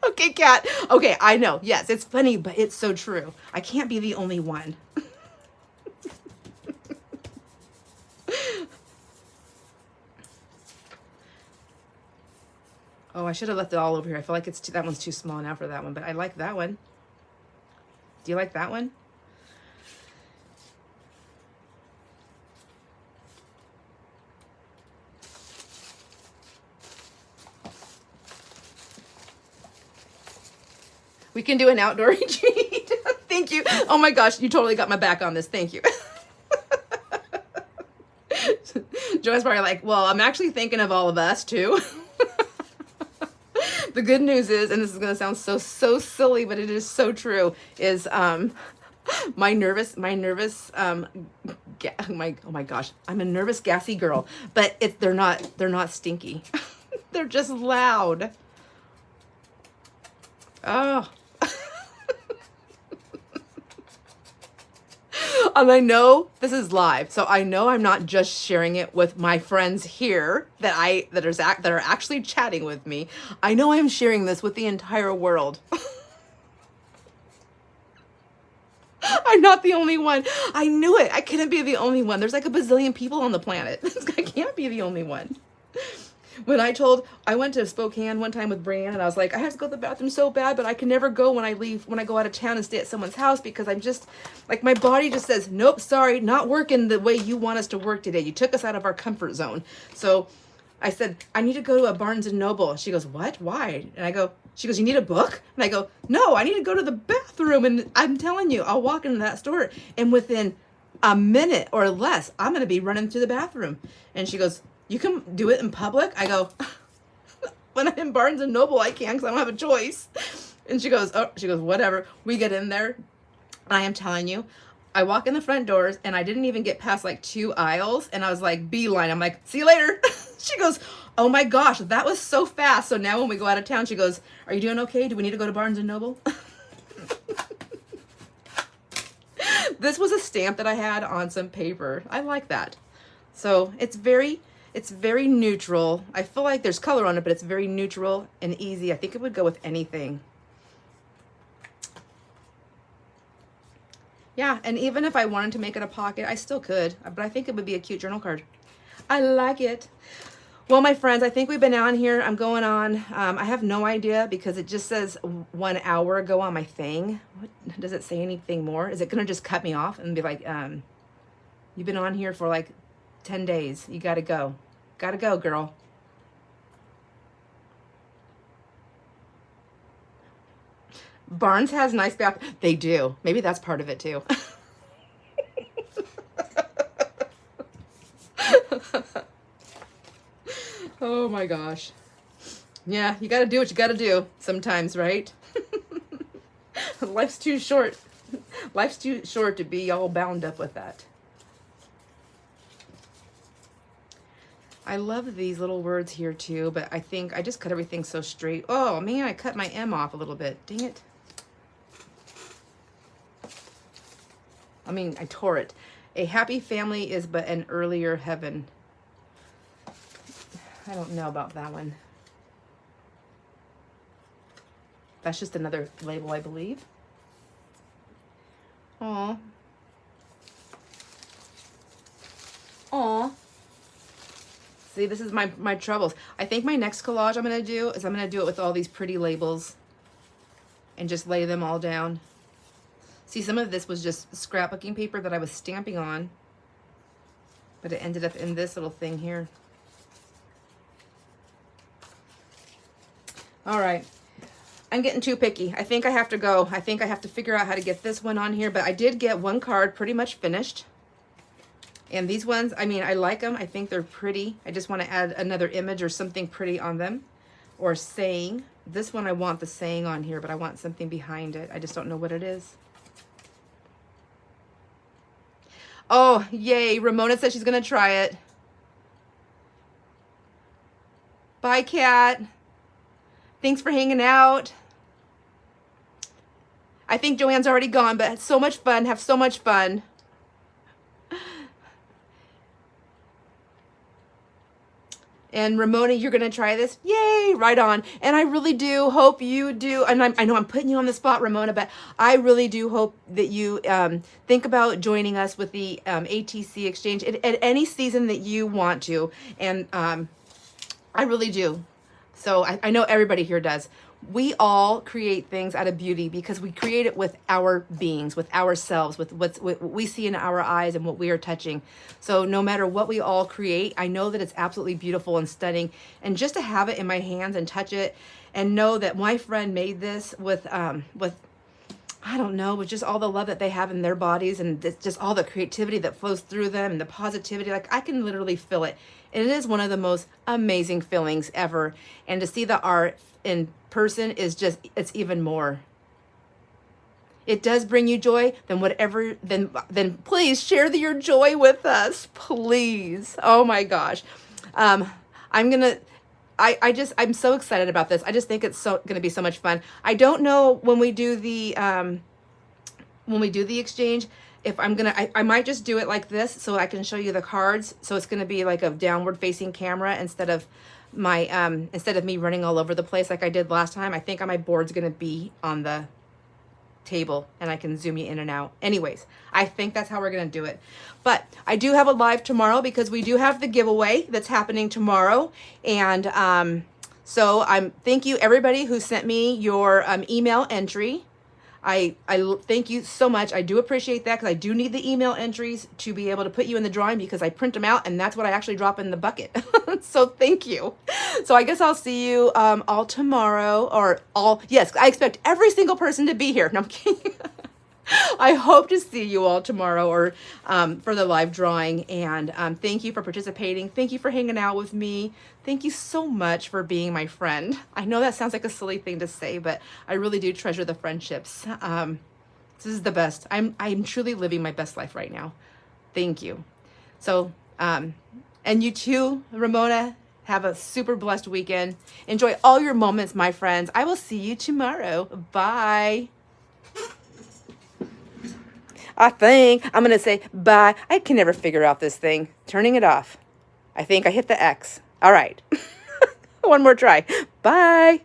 Okay, Kat. Okay, I know. Yes, it's funny, but it's so true. I can't be the only one. Oh, I should have left it all over here. I feel like that one's too small now for that one, but I like that one. Do you like that one? We can do an outdoor retreat. Thank you. Oh my gosh, you totally got my back on this. Thank you. Joanne's probably like, well, I'm actually thinking of all of us too. The good news is, and this is going to sound so silly, but it is so true, is my nervous, oh my gosh, I'm a nervous, gassy girl, but they're not stinky. They're just loud. Oh. And I know this is live, so I know I'm not just sharing it with my friends here that are actually chatting with me. I know I'm sharing this with the entire world. I'm not the only one. I knew it. I couldn't be the only one. There's like a bazillion people on the planet. I can't be the only one. When I went to Spokane one time with Brianne and I was like, I have to go to the bathroom so bad, but I can never go when I go out of town and stay at someone's house because I'm just, like my body just says, nope, sorry, not working the way you want us to work today. You took us out of our comfort zone. So I said, I need to go to a Barnes and Noble. She goes, what? Why? And she goes, you need a book? And I go, no, I need to go to the bathroom. And I'm telling you, I'll walk into that store and within a minute or less, I'm going to be running to the bathroom. And she goes, you can do it in public? I go, when I'm in Barnes and Noble, I can because I don't have a choice. And she goes, whatever. We get in there. I am telling you, I walk in the front doors and I didn't even get past like 2 aisles. And I was like, beeline. I'm like, see you later. She goes, oh my gosh, that was so fast. So now when we go out of town, she goes, are you doing okay? Do we need to go to Barnes and Noble? This was a stamp that I had on some paper. I like that. So it's very It's very neutral. I feel like there's color on it, but it's very neutral and easy. I think it would go with anything. Yeah, and even if I wanted to make it a pocket, I still could, but I think it would be a cute journal card. I like it. Well, my friends, I think we've been on here. I'm going on. I have no idea because it just says 1 hour ago on my thing. What, does it say anything more? Is it going to just cut me off and be like, you've been on here for like 10 days. You got to go. Got to go, girl. Barnes has nice back. They do. Maybe that's part of it too. Oh my gosh. Yeah, you got to do what you got to do sometimes, right? Life's too short. Life's too short to be all bound up with that. I love these little words here too, but I think I just cut everything so straight. Oh man, I cut my M off a little bit. Dang it. I mean, I tore it. A happy family is but an earlier heaven. I don't know about that one. That's just another label, I believe. Aw. Aw. See, this is my troubles. I think my next collage I'm going to do is I'm going to do it with all these pretty labels and just lay them all down. See, some of this was just scrapbooking paper that I was stamping on, but it ended up in this little thing here. All right. I'm getting too picky. I think I have to go. I think I have to figure out how to get this one on here, but I did get one card pretty much finished. And these ones, I mean, I like them. I think they're pretty. I just want to add another image or something pretty on them, or saying. This one I want the saying on here, but I want something behind it. I just don't know what it is. Oh, yay. Ramona said she's going to try it. Bye, Kat. Thanks for hanging out. I think Joanne's already gone, but so much fun. Have so much fun. And Ramona, you're going to try this? Yay, right on. And I really do hope you do. And I know I'm putting you on the spot, Ramona, but I really do hope that you think about joining us with the ATC Exchange at any season that you want to. And I really do. So I know everybody here does. We all create things out of beauty because we create it with our beings, with ourselves, with what we see in our eyes and what we are touching. So no matter what we all create, I know that it's absolutely beautiful and stunning. And just to have it in my hands and touch it and know that my friend made this with I don't know, with just all the love that they have in their bodies and just all the creativity that flows through them and the positivity, like I can literally feel it. And it is one of the most amazing feelings ever. And to see the art in person is just, it's even more. It does bring you joy, then please share your joy with us, please. Oh my gosh. I'm so excited about this. I just think it's so going to be so much fun. I don't know when we do the exchange, if I'm going to, I might just do it like this so I can show you the cards. So it's going to be like a downward facing camera instead of me running all over the place like I did last time. I think my board's going to be on the table and I can zoom you in and out. Anyways, I think that's how we're going to do it. But I do have a live tomorrow because we do have the giveaway that's happening tomorrow. And so thank you everybody who sent me your email entry. I thank you so much. I do appreciate that because I do need the email entries to be able to put you in the drawing because I print them out and that's what I actually drop in the bucket. So thank you. So I guess I'll see you all tomorrow yes, I expect every single person to be here. No, I'm kidding. I hope to see you all tomorrow or for the live drawing. And thank you for participating. Thank you for hanging out with me. Thank you so much for being my friend. I know that sounds like a silly thing to say, but I really do treasure the friendships. This is the best. I'm truly living my best life right now. Thank you. So, and you too, Ramona, have a super blessed weekend. Enjoy all your moments, my friends. I will see you tomorrow. Bye. I think I'm going to say bye. I can never figure out this thing. Turning it off. I think I hit the X. All right. One more try. Bye.